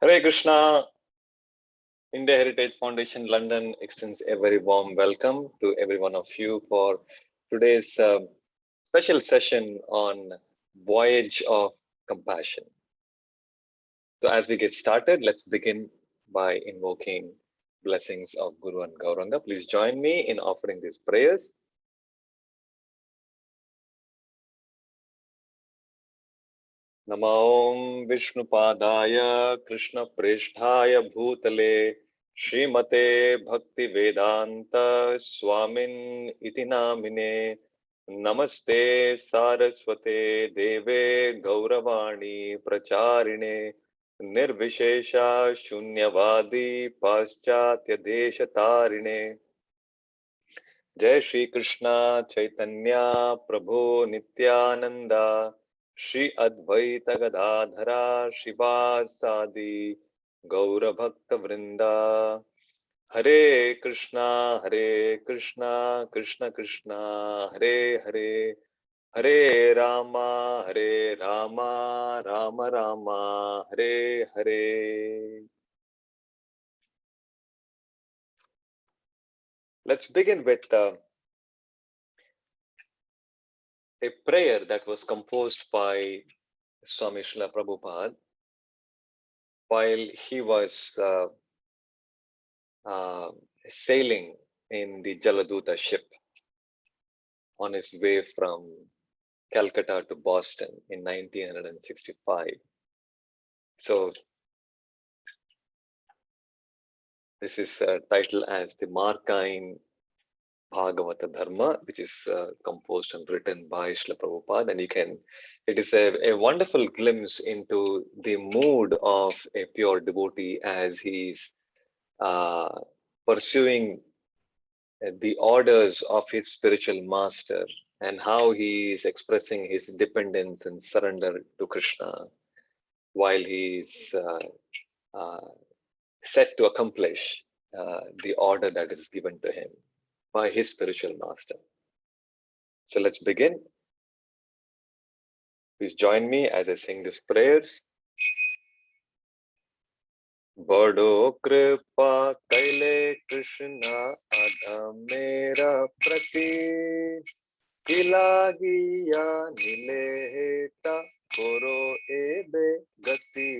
Hare Krishna. India Heritage Foundation London extends a very warm welcome to every one of you for today's special session on Voyage of Compassion. So, as we get started, let's begin by invoking blessings of Guru and Gauranga. Please join me in offering these prayers. Namo Vishnupadaya Krishna Presthaya Bhutale Srimate Bhakti Vedanta Swamin Iti Namine Namaste Saraswate Deve Gauravani Pracharine Nirvishesha Shunyavadi Paschatya Deshatarine Jai Shri Krishna Chaitanya Prabhu Nityananda Shri Advaita Gadadhara Shivasadi Gaura Bhakta Vrinda Hare Krishna Krishna Krishna Hare Hare Hare Rama Rama Rama Hare Hare. Let's begin with a prayer that was composed by Swami Srila Prabhupada while he was sailing in the Jaladuta ship on his way from Calcutta to Boston in 1965. So this is titled as the Markine Bhagavata Dharma, which is composed and written by Srila Prabhupada, and it is a wonderful glimpse into the mood of a pure devotee as he's pursuing the orders of his spiritual master and how he is expressing his dependence and surrender to Krishna while he is set to accomplish the order that is given to him by his spiritual master. So let's begin. Please join me as I sing these prayers. Bado kripa kaile Krishna adha mera prati Kilagiya nileheta koro ebe gati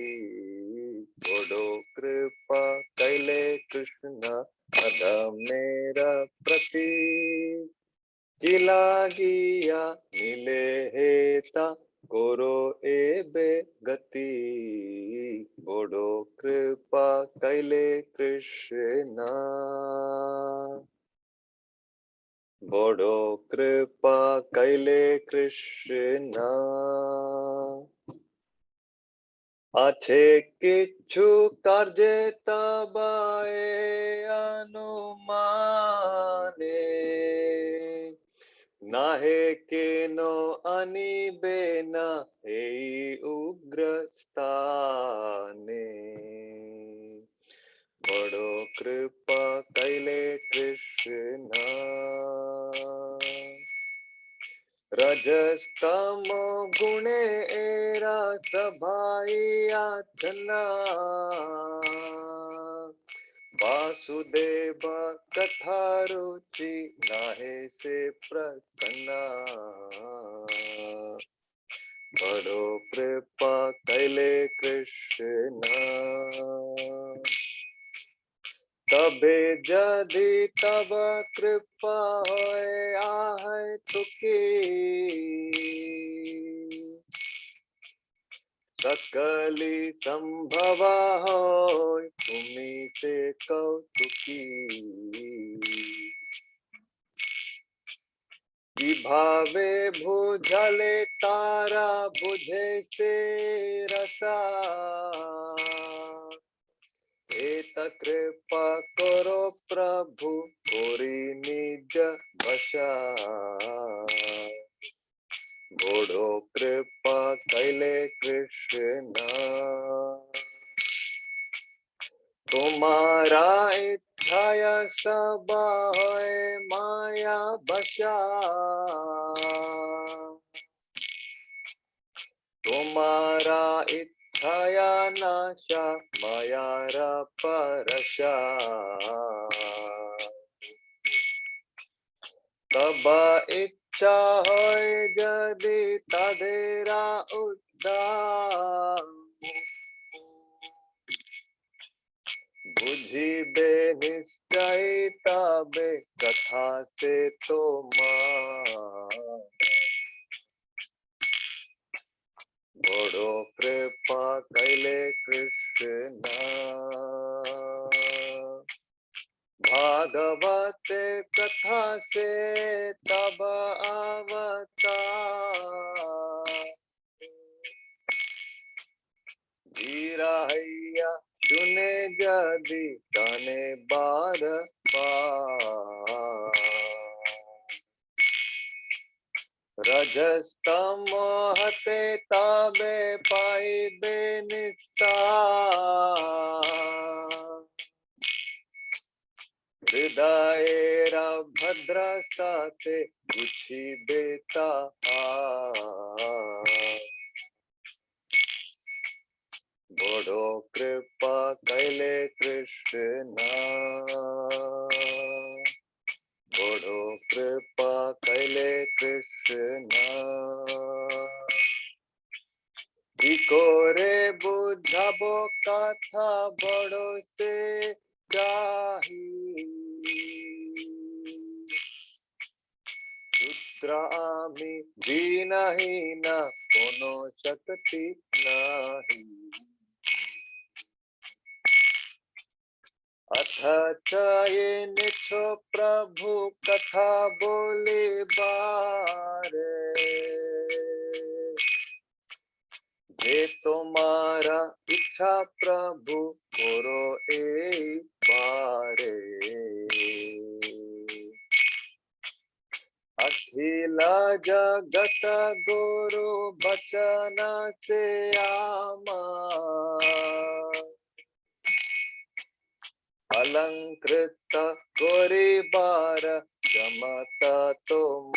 Bado kripa kaile Krishna adha mera prati Kilagiya nileheta koro ebe gati Bodo kripa kaile Krishna Bodo kripa kaile Krishna Ache kichu karje tabae anumane Nahe keno anibena ei ugrastane Bado kripa kaile Krishna Rajastamo gune era sabhai achana Vasudeva katharuchi nahe se prasanna Bado kripa kaile Krishna Tabe jadi taba kripa hoy ahai tuki Sakali sambhava hoy tumi se kautuki Vibhave bhujale tara bujhe se rasa Eta kripa karo prabhu kori nija vasha Bodo kripa kaile Krishna Tumhara इच्छाया सब है माया बसा तुम्हारा छाया नाशा मायार परशा तब इच्छा होय यदि तदेरा उद्धार बुझिबे निश्चय तबे कथा से तो बड़ो कृपा कैले कृष्ण भागवत कथा से तब अवतार जीरा हैया सुने जदि तने बार बार रजस्तम हते ताबे पाइबे निस्तार हृदयेरा भद्र साथे गुछि बेता बड़ो कृपा कैले कृष्ण बड़ो कृपा कैले कृष्ण की करे बुझाबो कथा बड़ो से चाही शूद्र आमी दीनहीन कोनो शक्ति नाही अथ ये निछो प्रभु कथा बोले बारे जे तुम्हारा इच्छा प्रभु करो ए बारे अखिल जगत गुरु बचन से आमा अलंकृत गोरी बार जमत तुम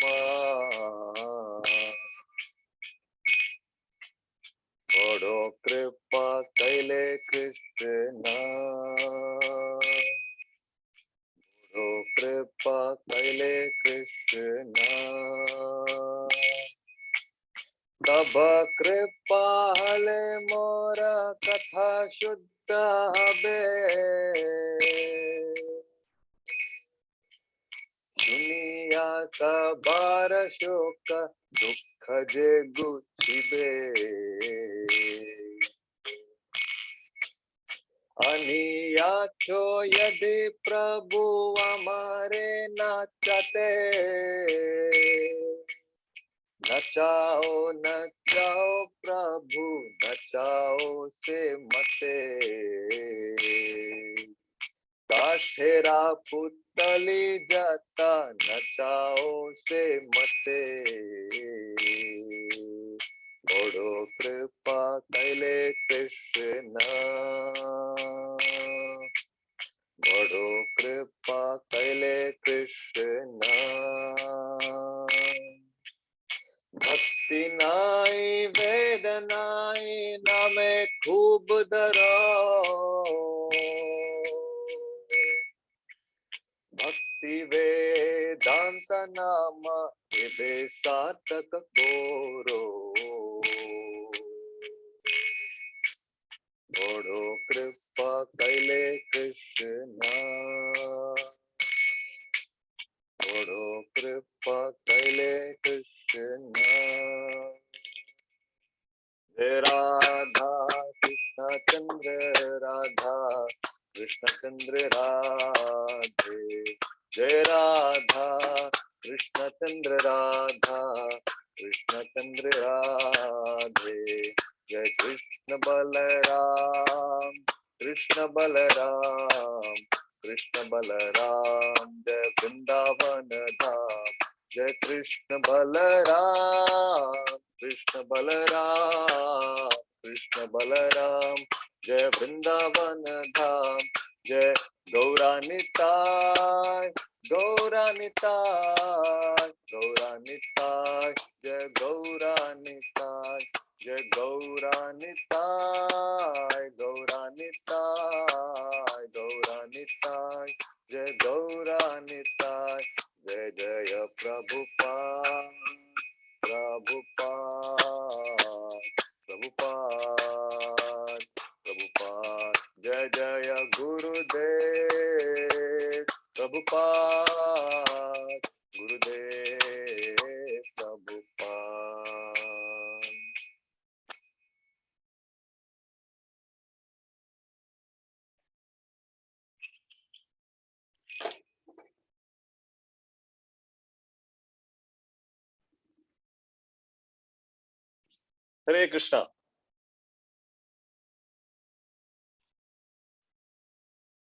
बड़ो कृपा कैले कृष्ण बड़ो कृपा कैले कृष्ण तब कृपा हले मोर कथा शुद्ध हबे दुनिया सबार शोक दुख जे गुछिबे अनिया छो यदि प्रभु हमारे नाचते नचाओ नचाओ प्रभु नचाओ से मते काठेरा पुतली जाता नचाओ से मते बड़ो कृपा कैले कृष्ण बड़ो कृपा कैले कृष्ण भक्ति नाई वेद नाई नामे खूब दरो भक्ति वेदांत नाम हृदय सार्थक कोरो बड़ो कृपा कैले कृष्ण बड़ो कृपा कैले कृष्ण जय राधा कृष्ण चंद्र राधा कृष्ण चंद्र राधे जय राधा कृष्ण चंद्र राधा कृष्ण चंद्र राधे जय कृष्ण बलराम कृष्ण बलराम कृष्ण बलराम जय वृंदावन धाम जय कृष्ण बलराम कृष्ण बलराम कृष्ण बलराम जय वृंदावन धाम जय गौरानिताय गौरानिताय गौरानिताय जय Gaura Nitai Jai Gaura Nitai, Gaura Nitai, Gaura Nitai, Jai Gaura Nitai, Jai Jaya Prabhupada, Prabhupada, Prabhupada, Prabhupada, Jai Jaya Gurudev, Prabhupada, Gurudev, Prabhupada. Hare Krishna.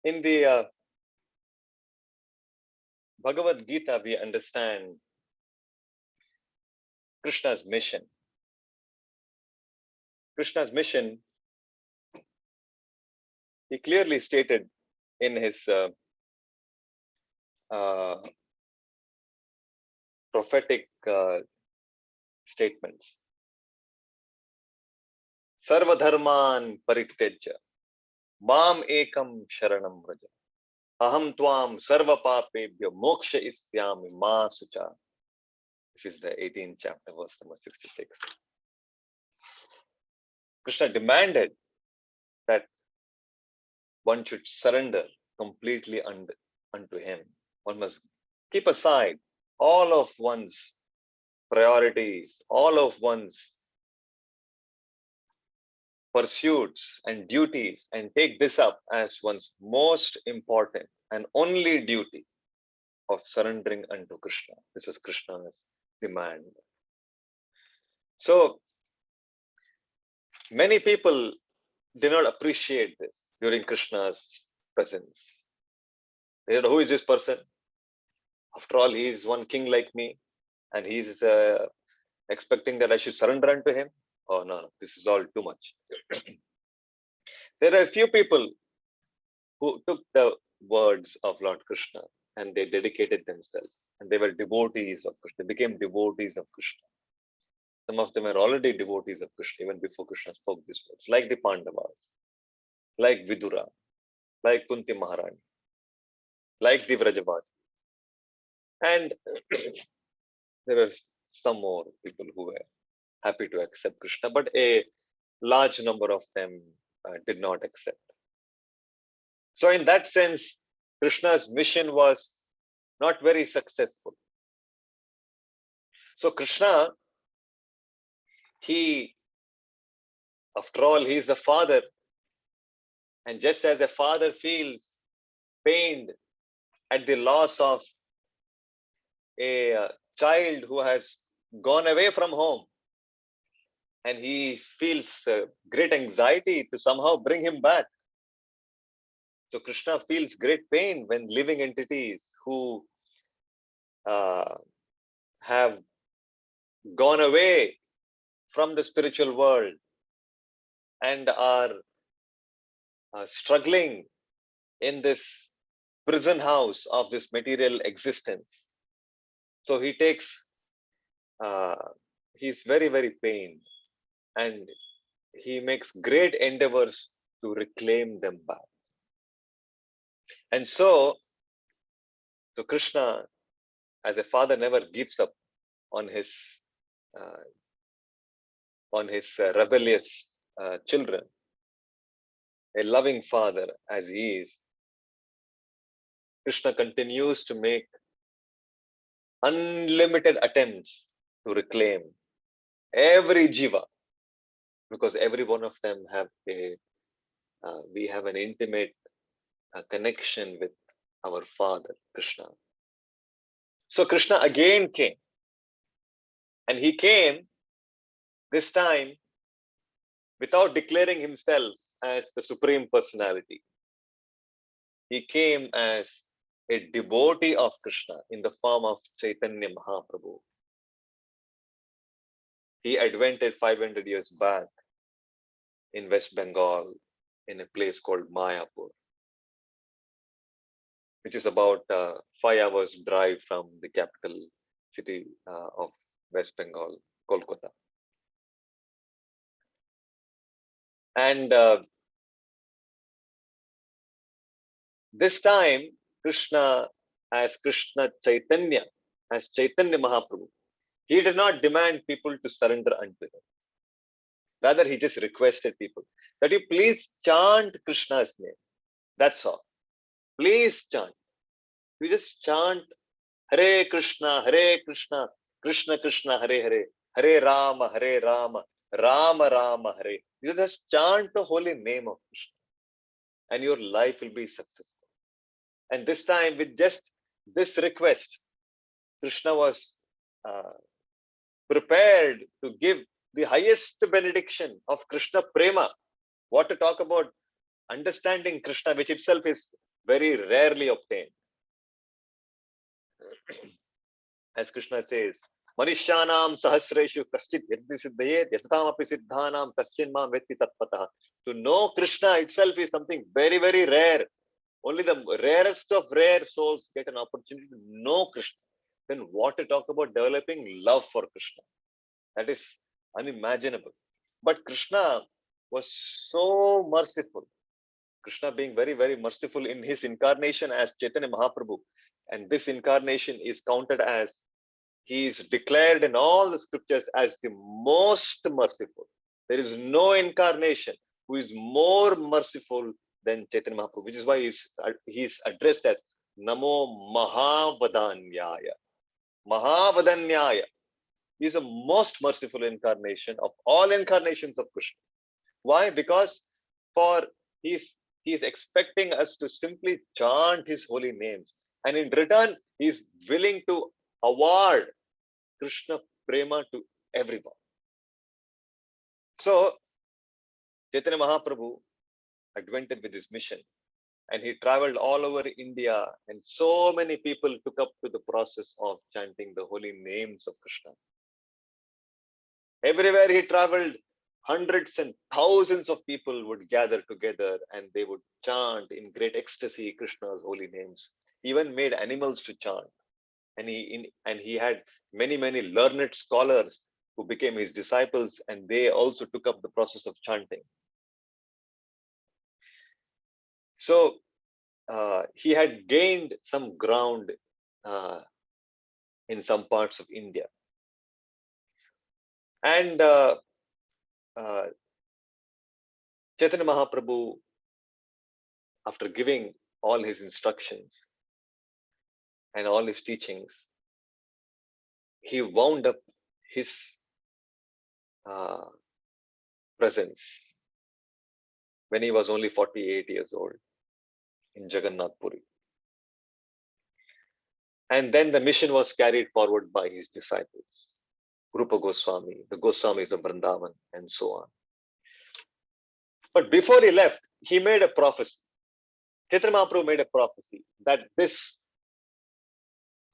In the Bhagavad Gita, we understand Krishna's mission. Krishna's mission, he clearly stated in his prophetic statements. Sarvadharman parityajya, mam ekam sharanam vraja. Aham tvam sarva papebhyo moksha isyami ma sucha. This is the 18th chapter, verse number 66. Krishna demanded that one should surrender completely unto him. One must keep aside all of one's priorities, all of one's pursuits and duties, and take this up as one's most important and only duty of surrendering unto Krishna. This is Krishna's demand. So many people did not appreciate this during Krishna's presence. They don't know, who is this person? After all, he is one king like me, and he's expecting that I should surrender unto him. Oh no, this is all too much. There are a few people who took the words of Lord Krishna and they dedicated themselves, and they were devotees of Krishna. They became devotees of Krishna. Some of them were already devotees of Krishna even before Krishna spoke these words, like the Pandavas, like Vidura, like Kunti Maharani, like the Vrajavasi. And there were some more people who were happy to accept Krishna, but a large number of them did not accept. So, in that sense, Krishna's mission was not very successful. So, Krishna, he, after all, he is the father. And just as a father feels pained at the loss of a child who has gone away from home, and he feels great anxiety to somehow bring him back. So Krishna feels great pain when living entities who have gone away from the spiritual world and are struggling in this prison house of this material existence. So he takes, he's very, very pained, and he makes great endeavors to reclaim them back. And so Krishna, as a father, never gives up on his rebellious children. A loving father as he is, Krishna continues to make unlimited attempts to reclaim every jiva, because every one of them have we have an intimate connection with our father Krishna. So Krishna again came, and he came this time without declaring himself as the Supreme Personality. He came as a devotee of Krishna in the form of Chaitanya Mahaprabhu. He advented 500 years back in West Bengal in a place called Mayapur, which is about 5 hours drive from the capital city of West Bengal, Kolkata. And this time, Krishna, as Krishna Chaitanya, as Chaitanya Mahaprabhu, he did not demand people to surrender unto him. Rather, he just requested people that you please chant Krishna's name. That's all. Please chant. You just chant Hare Krishna, Krishna Krishna, Hare Hare, Hare Rama, Rama Rama, Hare. You just chant the holy name of Krishna, and your life will be successful. And this time, with just this request, Krishna was prepared to give the highest benediction of Krishna Prema. What to talk about understanding Krishna, which itself is very rarely obtained. As Krishna says, Manishyanam sahasreshu kaschit yadvi siddhayet yasatamapi siddhanam kaschin mam vetti tatpatah. To know Krishna itself is something very, very rare. Only the rarest of rare souls get an opportunity to know Krishna. Then what to talk about developing love for Krishna? That is unimaginable. But Krishna was so merciful. Krishna being very, very merciful in his incarnation as Chaitanya Mahaprabhu. And this incarnation is counted as, he is declared in all the scriptures as the most merciful. There is no incarnation who is more merciful than Chaitanya Mahaprabhu, which is why he is addressed as Namo Mahavadanyaya. Mahavadanyaya. He is the most merciful incarnation of all incarnations of Krishna. Why? Because he is expecting us to simply chant his holy names. And in return, he is willing to award Krishna Prema to everyone. So, Chaitanya Mahaprabhu advented with his mission, and he traveled all over India, and so many people took up to the process of chanting the holy names of Krishna. Everywhere he traveled, hundreds and thousands of people would gather together and they would chant in great ecstasy Krishna's holy names. He even made animals to chant. And he had many, many learned scholars who became his disciples, and they also took up the process of chanting. So he had gained some ground in some parts of India. And Chaitanya Mahaprabhu, after giving all his instructions and all his teachings, he wound up his presence when he was only 48 years old in Jagannath Puri. And then the mission was carried forward by his disciples, Rupa Goswami, the Goswamis of Vrindavan, and so on. But before he left, he made a prophecy. Chaitanya Mahaprabhu made a prophecy that this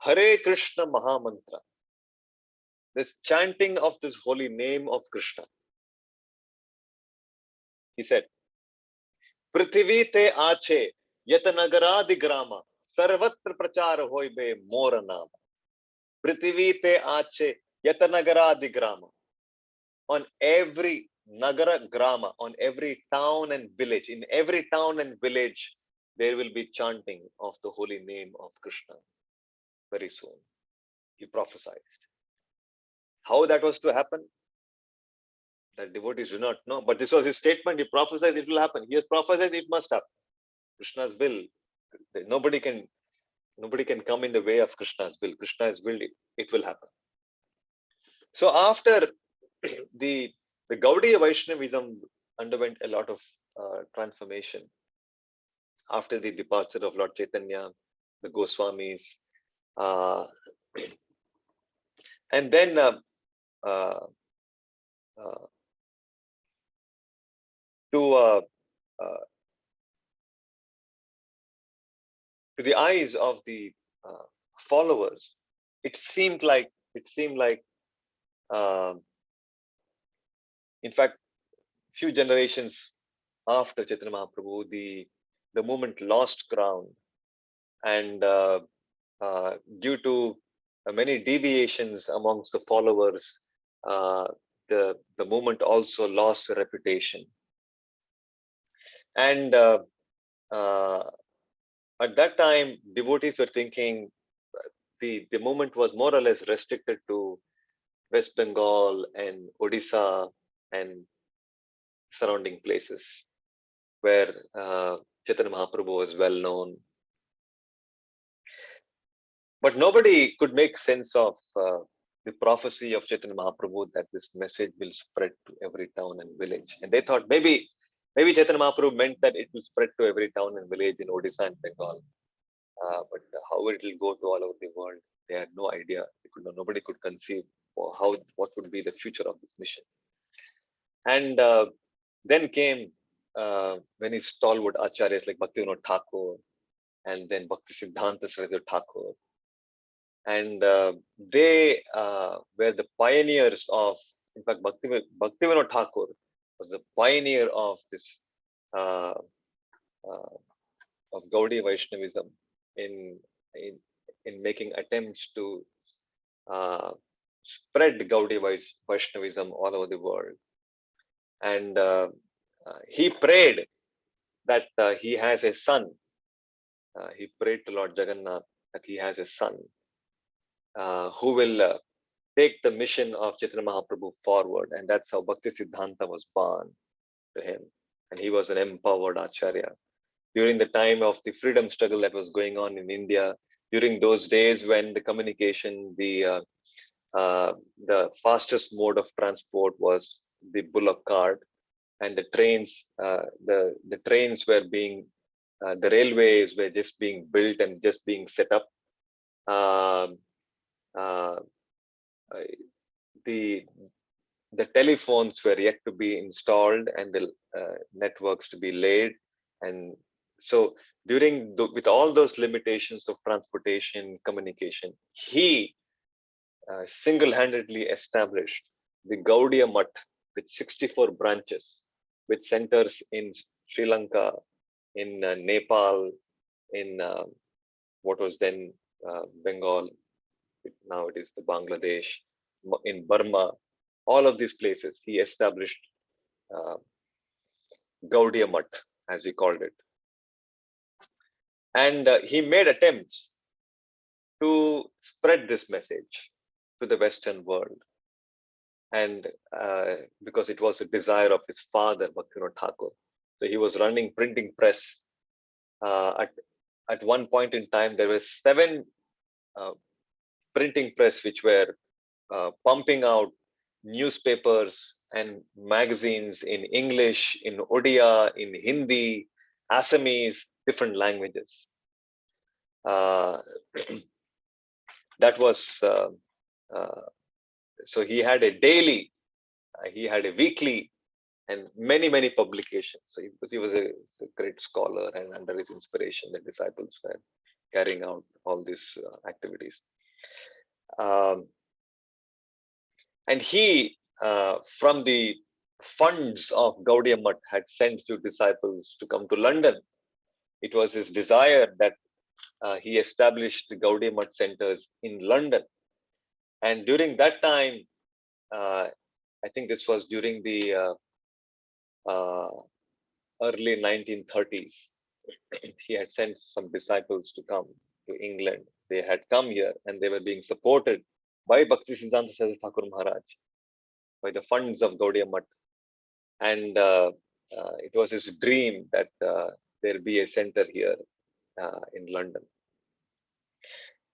Hare Krishna Mahamantra, this chanting of this holy name of Krishna, he said, Prithvi te aache yatanagara grama sarvatra prachar hoibe mora nama. Prithvi te aache yatanagara grama. On every nagara grama, on every town and village, in every town and village, there will be chanting of the holy name of Krishna very soon. He prophesied. How that was to happen, that devotees do not know. But this was his statement. He prophesied it will happen. He has prophesied it must happen. Krishna's will. Nobody can come in the way of Krishna's will. Krishna's will, it will happen. So after the Gaudiya Vaishnavism underwent a lot of transformation after the departure of Lord Chaitanya, the Goswamis, and then to the eyes of the followers, it seemed like in fact, few generations after Chaitanya Mahaprabhu, the movement lost ground, and due to many deviations amongst the followers, the movement also lost reputation. And at that time, devotees were thinking the movement was more or less restricted to West Bengal and Odisha and surrounding places where Chaitanya Mahaprabhu was well known. But nobody could make sense of the prophecy of Chaitanya Mahaprabhu that this message will spread to every town and village. And they thought maybe Chaitanya Mahaprabhu meant that it will spread to every town and village in Odisha and Bengal. But how it will go to all over the world, they had no idea. Nobody could conceive what would be the future of this mission. And then came many stalwart acharyas like Bhaktivinoda Thakur and then Bhakti Siddhanta Saraswati Thakur. And they were the pioneers of, in fact, Bhaktivinoda Thakur was the pioneer of this uh, uh, of Gaudiya Vaishnavism in in in making attempts to spread Gaudiya Vaishnavism all over the world. And he prayed that he has a son. He prayed to Lord Jagannath that he has a son who will take the mission of Chaitanya Mahaprabhu forward. And that's how Bhakti Siddhanta was born to him. And he was an empowered Acharya. During the time of the freedom struggle that was going on in India, during those days when the communication, the fastest mode of transport was the bullock cart, and the trains, the trains were being, the railways were just being built and just being set up. Um, uh, the the telephones were yet to be installed and the networks to be laid, and so with all those limitations of transportation communication, he single-handedly established the Gaudiya Mutt with 64 branches, with centers in Sri Lanka, in Nepal, in what was then Bengal, now it is the Bangladesh, in Burma, all of these places he established uh, Gaudiya Mutt, as he called it. And he made attempts to spread this message to the Western world. And because it was a desire of his father, Bhaktivinoda Thakur. So he was running printing press. At one point in time, there were 7 printing press which were pumping out newspapers and magazines in English, in Odia, in Hindi, Assamese, different languages. That was so he had a daily, he had a weekly, and many publications. So he was a great scholar, and under his inspiration, the disciples were carrying out all these activities. And he, from the funds of Gaudiya Mutt, had sent few disciples to come to London. It was his desire that he established the Gaudiya Mutt centers in London. And during that time, I think this was during the early 1930s, he had sent some disciples to come to England. They had come here and they were being supported by Bhakti Siddhanta Saraswati Thakur Maharaj, by the funds of Gaudiya Mutt. And it was his dream that there be a center here in London.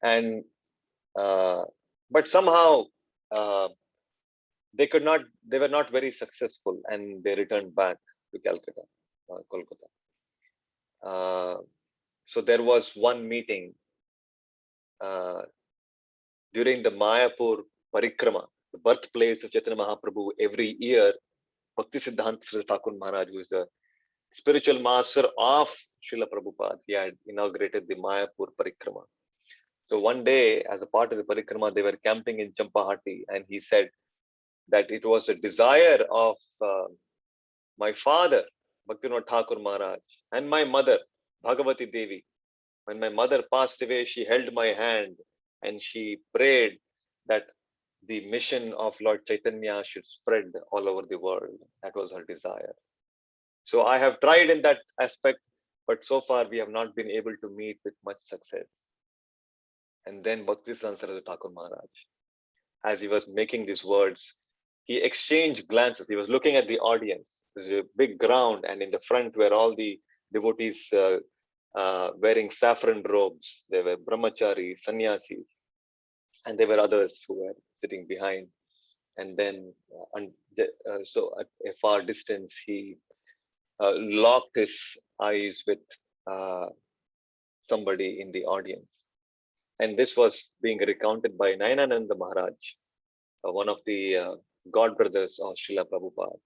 And but somehow they were not very successful, and they returned back to Calcutta, Kolkata. So there was one meeting during the Mayapur Parikrama, the birthplace of Chaitanya Mahaprabhu. Every year, Bhakti Siddhanta Saraswati Thakur Maharaj, who is the spiritual master of Srila Prabhupada, he had inaugurated the Mayapur Parikrama. So one day, as a part of the Parikrama, they were camping in Champahati, and he said that it was a desire of my father, Bhaktivinoda Thakur Maharaj, and my mother, Bhagavati Devi. When my mother passed away, she held my hand and she prayed that the mission of Lord Chaitanya should spread all over the world. That was her desire. So I have tried in that aspect, but so far we have not been able to meet with much success. And then Bhaktisiddhanta Saraswati Thakur Maharaj, as he was making these words, he exchanged glances. He was looking at the audience. There's a big ground, and in the front were all the devotees wearing saffron robes. There were brahmacharis, sannyasis, and there were others who were sitting behind. And then, so at a far distance, he locked his eyes with uh, somebody in the audience. And this was being recounted by Nayanananda Maharaj, one of the god brothers of Srila Prabhupada.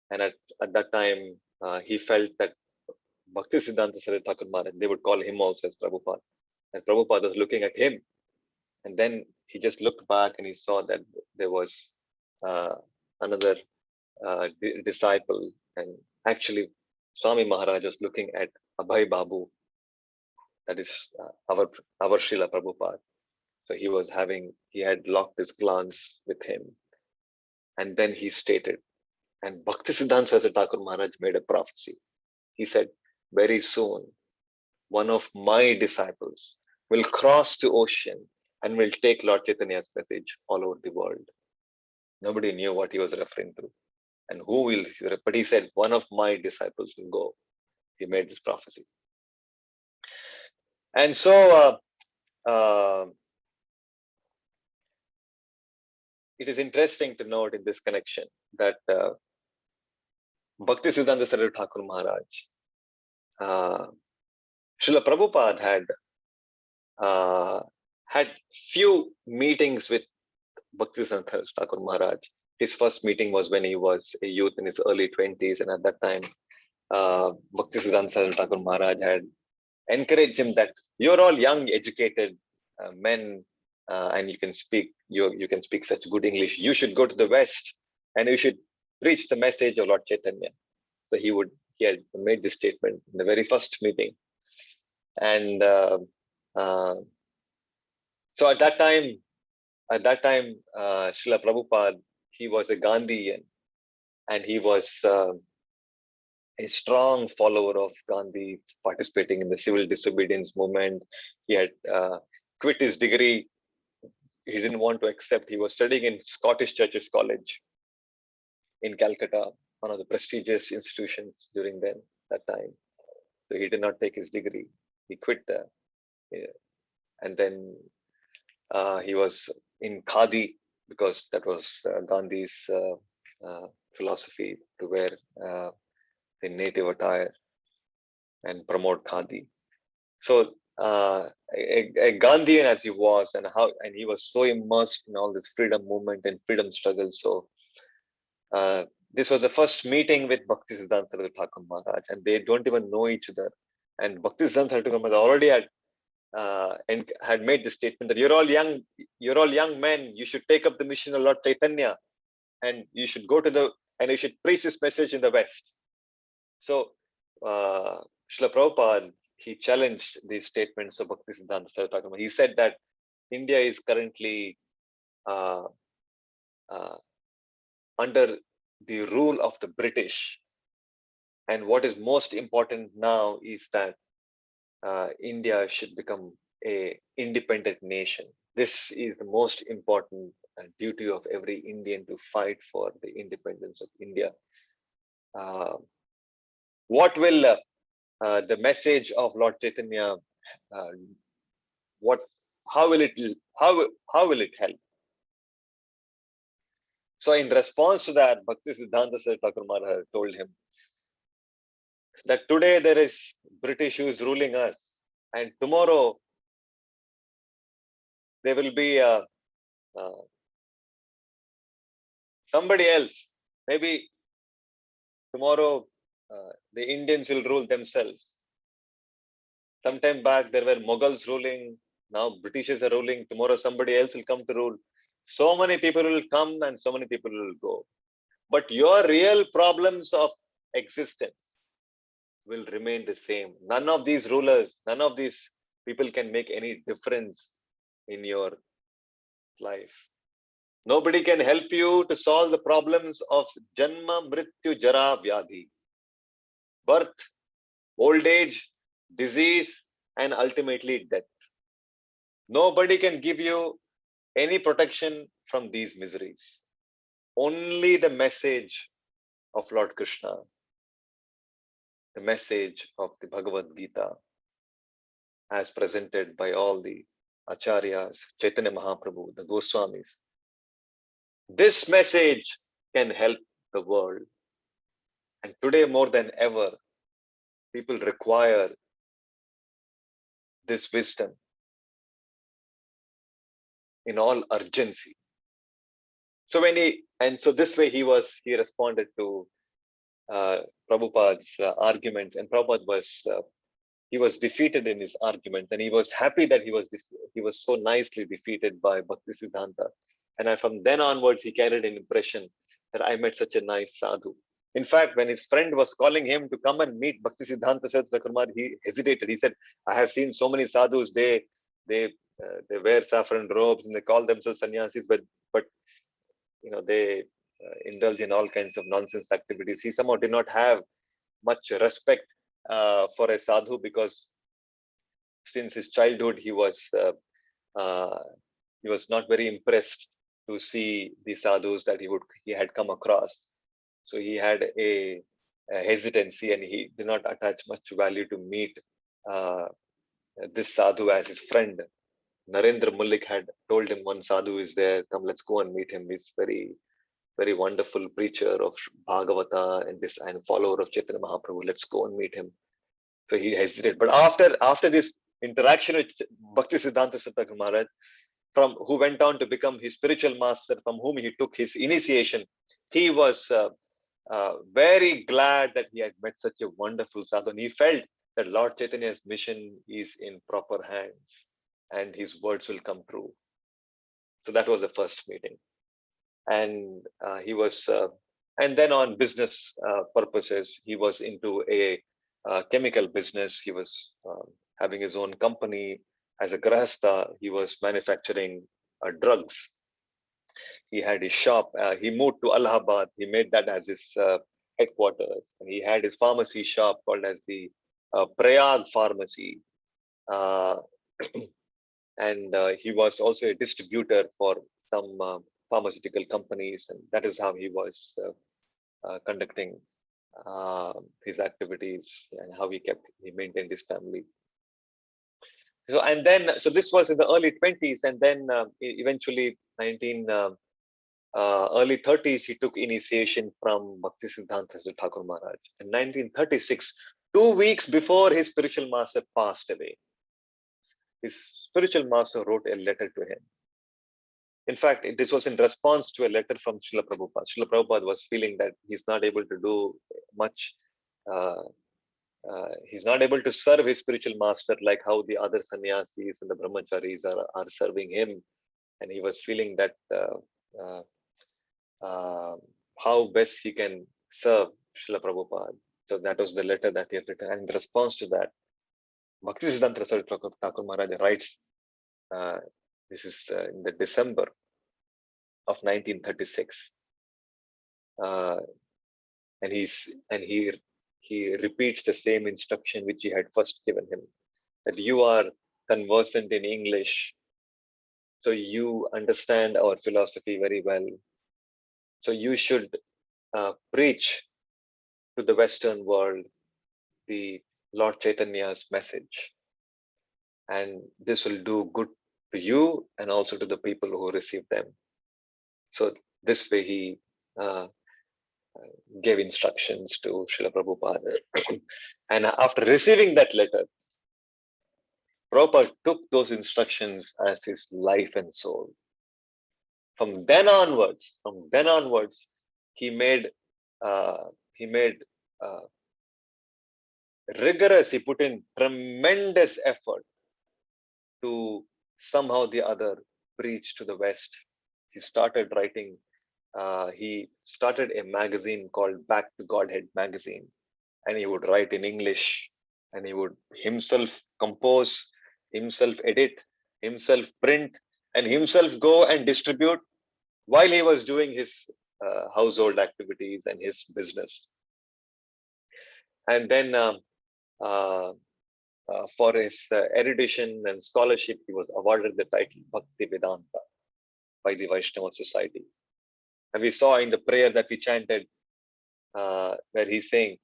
And at that time, he felt that Bhakti Siddhanta Saraswati Thakur Maharaj, they would call him also as Prabhupada. And Prabhupada was looking at him. And then he just looked back and he saw that there was another disciple. And actually, Swami Maharaj was looking at Abhay Babu, that is our Srila Prabhupada. So he had locked his glance with him. And then he stated, and Bhaktisiddhanta Saraswati Thakur Maharaj made a prophecy. He said, very soon, one of my disciples will cross the ocean and will take Lord Chaitanya's message all over the world. Nobody knew what he was referring to and who will, but he said, one of my disciples will go. He made this prophecy. And so it is interesting to note in this connection that Bhaktisiddhanta Saraswati Thakur Maharaj, Srila Prabhupada had few meetings with Bhaktisiddhanta Thakur Maharaj. His first meeting was when he was a youth in his early 20s, and at that time, Bhaktisiddhanta Thakur Maharaj had encouraged him that you're all young, educated men, and you can speak such good English. You should go to the West, and you should preach the message of Lord Chaitanya. So he had made this statement in the very first meeting, and so at that time, Srila Prabhupada, he was a Gandhian, and he was a strong follower of Gandhi, participating in the civil disobedience movement. He had quit his degree. He didn't want to accept. He was studying in Scottish Churches College in Calcutta, one of the prestigious institutions during that time. So he did not take his degree. He quit there. And then he was in Khadi, because that was Gandhi's philosophy, to wear the native attire and promote Khadi. So a Gandhian as he was, and he was so immersed in all this freedom movement and freedom struggle. So this was the first meeting with Bhaktisiddhanta Saraswati Thakur Maharaj, and they don't even know each other. And Bhaktisiddhanta Saraswati Thakur Maharaj already and had made the statement that you're all young men. You should take up the mission of Lord Chaitanya, and you should you should preach this message in the West. So Srila Prabhupada, he challenged these statements of Bhaktisiddhanta Saraswati Thakur Maharaj. He said that India is currently under the rule of the British, and what is most important now is that India should become a independent nation. This is the most important duty of every Indian, to fight for the independence of India. What will the message of Lord Chaitanya? How will it help? So, in response to that, Bhaktisiddhanta Saraswati Thakur Maharaj told him that today there is British who is ruling us, and tomorrow there will be somebody else. Maybe tomorrow the Indians will rule themselves. Sometime back there were Mughals ruling. Now Britishers are ruling. Tomorrow somebody else will come to rule. So many people will come and so many people will go. But your real problems of existence will remain the same. None of these rulers, none of these people can make any difference in your life. Nobody can help you to solve the problems of Janma, Mrityu, Jara, Vyadhi. birth, old age, disease, and ultimately death. Nobody can give you any protection from these miseries. Only the message of Lord Krishna, the message of the Bhagavad Gita, as presented by all the Acharyas, Chaitanya Mahaprabhu, the Goswamis. This message can help the world. And today, more than ever, people require this wisdom in all urgency. So so this way he responded to Prabhupada's arguments, and Prabhupada he was defeated in his argument, and he was happy that he was so nicely defeated by Bhaktisiddhanta. And from then onwards, he carried an impression that I met such a nice sadhu. In fact, when his friend was calling him to come and meet Bhaktisiddhanta Saraswati Thakur, he hesitated. He said, "I have seen so many sadhus. They wear saffron robes and they call themselves sannyasis, but they indulge in all kinds of nonsense activities." He somehow did not have much respect for a sadhu, because since his childhood he was not very impressed to see the sadhus that he had come across. So he had a hesitancy, and he did not attach much value to meet this sadhu as his friend. Narendra Mullik had told him, one sadhu is there, come, let's go and meet him. He's very wonderful preacher of Bhagavata and follower of Chaitanya Mahaprabhu. Let's go and meet him. So he hesitated. But after this interaction with Bhaktisiddhanta Saraswati Maharaj, who went on to become his spiritual master, from whom he took his initiation, he was very glad that he had met such a wonderful sadhu. And he felt that Lord Chaitanya's mission is in proper hands and his words will come true. So that was the first meeting. And and then on business purposes, he was into a chemical business. He was having his own company. As a grahastha, he was manufacturing drugs. He had his shop. He moved to Allahabad. He made that as his headquarters. And he had his pharmacy shop called as the Prayag Pharmacy. And he was also a distributor for some pharmaceutical companies, and that is how he was conducting his activities, and how he maintained his family. So this was in the early 20s, and then eventually early 30s, he took initiation from Bhaktisiddhanta Thakur Maharaj. In 1936, 2 weeks before his spiritual master passed away, his spiritual master wrote a letter to him. In fact, this was in response to a letter from Srila Prabhupada. Srila Prabhupada was feeling that he's not able to do much. He's not able to serve his spiritual master like how the other sannyasis and the brahmacharis are serving him. And he was feeling that how best he can serve Srila Prabhupada. So that was the letter that he had written. And in response to that, Bhaktisiddhanta Saraswati Thakur Maharaj writes, this is in the December of 1936, and he repeats the same instruction which he had first given him, that you are conversant in English, so you understand our philosophy very well. So you should preach to the Western world the Lord Chaitanya's message, and this will do good to you and also to the people who receive them. So this way he gave instructions to Srila Prabhupada. And after receiving that letter, Prabhupada took those instructions as his life and soul. From then onwards, he made he put in tremendous effort to somehow the other preach to the West. He started writing, he started a magazine called Back to Godhead magazine, and he would write in English, and he would himself compose, himself edit, himself print, and himself go and distribute while he was doing his household activities and his business. And then for his erudition and scholarship, he was awarded the title Bhakti Vedanta by the Vaishnava Society. And we saw in the prayer that we chanted, where he's saying,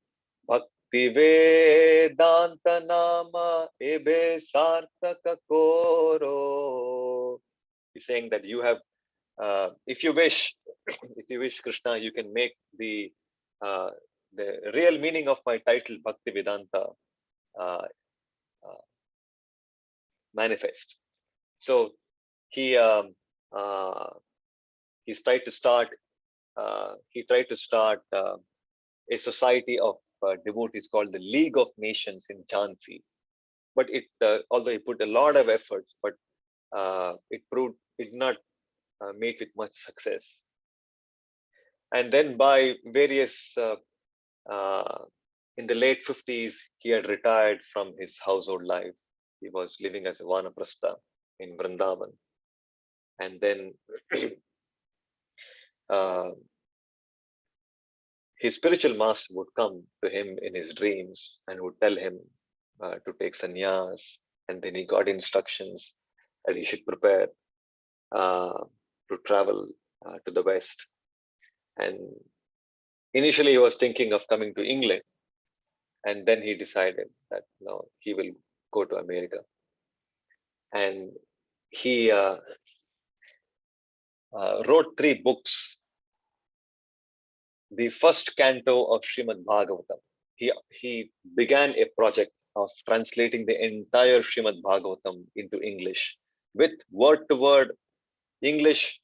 Bhakti Vedanta Nama Ebe Sartaka Koro. He's saying that you have, if you wish, Krishna, you can make the real meaning of my title, Bhakti Vedanta, uh, manifest. So he he's tried to start a society of devotees called the League of Nations in Jhansi. But it, although he put a lot of efforts, but it did not meet with much success. And then by various, in the late 50s, he had retired from his household life. He was living as a Vanaprastha in Vrindavan. And then his spiritual master would come to him in his dreams and would tell him to take sannyas. And then he got instructions that he should prepare to travel to the West. And initially, he was thinking of coming to England. And then he decided that no, he will go to America. And he wrote 3 books. The first canto of Srimad Bhagavatam. He began a project of translating the entire Srimad Bhagavatam into English with word-to-word English,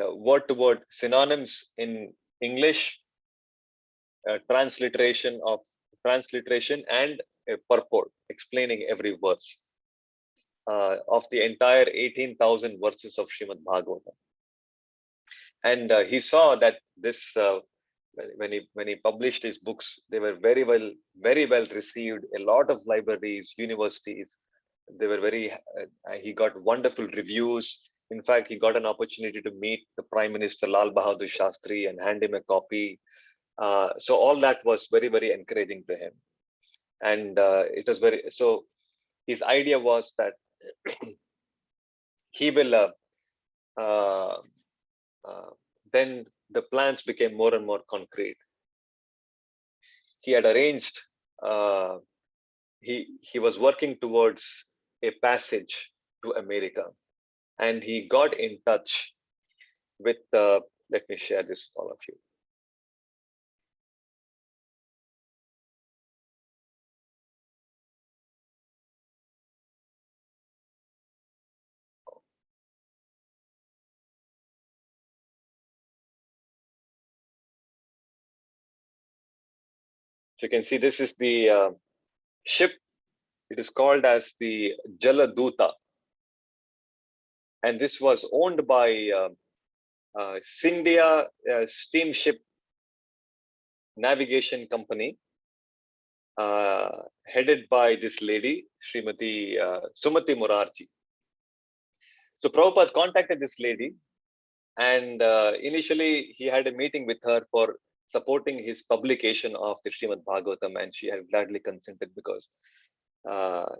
word-to-word synonyms in English, transliteration and a purport explaining every verse of the entire 18,000 verses of Srimad Bhagavatam. And he saw that this, when he published his books, they were very well received. A lot of libraries, universities, they were he got wonderful reviews. In fact, he got an opportunity to meet the Prime Minister Lal Bahadur Shastri and hand him a copy. So all that was very, very encouraging to him. And it was so his idea was that he will, then the plans became more and more concrete. He had arranged, he was working towards a passage to America, and he got in touch with, let me share this with all of you. So you can see this is the ship. It is called as the Jaladuta. And this was owned by Scindia Steamship Navigation Company, headed by this lady, Srimati Sumati Murarji. So Prabhupada contacted this lady, and initially he had a meeting with her for supporting his publication of the Srimad Bhagavatam, and she had gladly consented because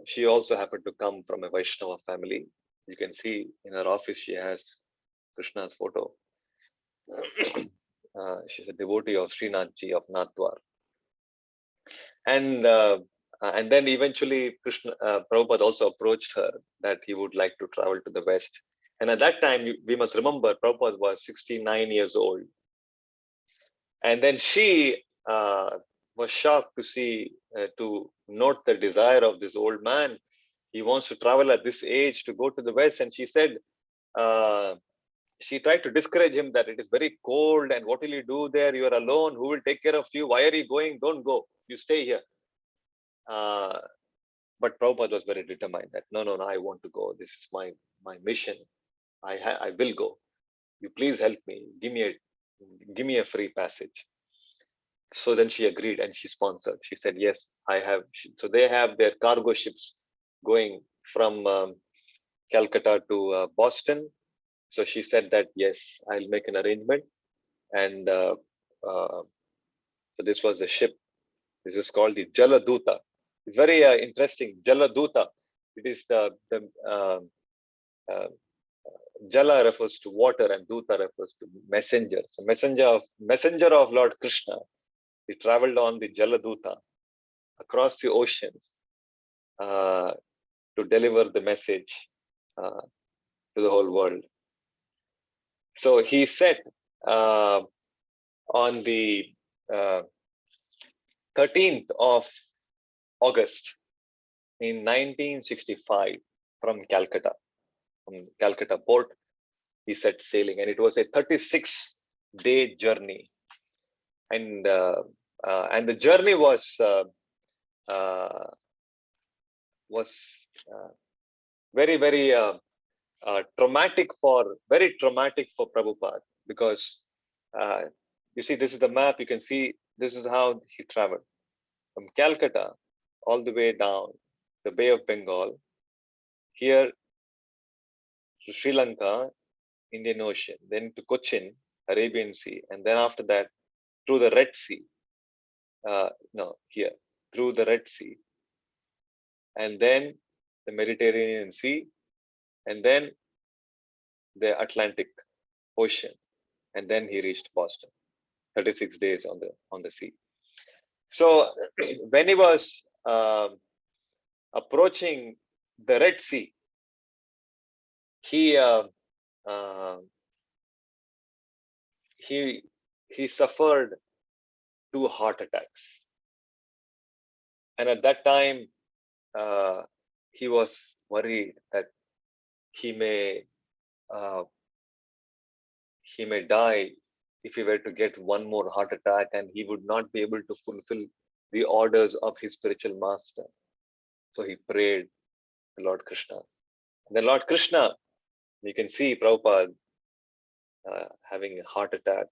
she also happened to come from a Vaishnava family. You can see in her office she has Krishna's photo. She's a devotee of Srinathji of Nathdwar. And then eventually Prabhupada also approached her that he would like to travel to the West. And at that time, we must remember, Prabhupada was 69 years old. And then she was shocked to see, to note the desire of this old man. He wants to travel at this age to go to the West. And she said, she tried to discourage him that it is very cold and what will you do there? You are alone. Who will take care of you? Why are you going? Don't go. You stay here. But Prabhupada was very determined that no, I want to go. This is my mission. I will go. You please help me. Give me a free passage. So then she agreed and she sponsored. She said, yes, I have. So they have their cargo ships going from Calcutta to Boston. So she said that, yes, I'll make an arrangement. And so this was the ship. This is called the Jaladuta. It's very interesting. Jaladuta. It is the uh, Jala refers to water and Duta refers to messenger. So messenger of Lord Krishna. He traveled on the Jaladuta across the oceans uh, to deliver the message uh, to the whole world. So he said on the 13th of August in 1965 from Calcutta port, he set sailing, and it was a 36-day journey, and the journey was was uh, very very traumatic for Prabhupada, because uh, you see, this is the map. You can see this is how he traveled from Calcutta all the way down the Bay of Bengal, here to Sri Lanka, Indian Ocean, then to Cochin, Arabian Sea, and then after that through the Red Sea. No, here through the Red Sea, and then the Mediterranean Sea, and then the Atlantic Ocean, and then he reached Boston. 36 days on the sea. So when he was approaching the Red Sea, he uh, he he suffered 2 heart attacks, and at that time he was worried that he may uh, he may die if he were to get one more heart attack, and he would not be able to fulfill the orders of his spiritual master. So he prayed to Lord Krishna. And then Lord Krishna, you can see Prabhupada having a heart attack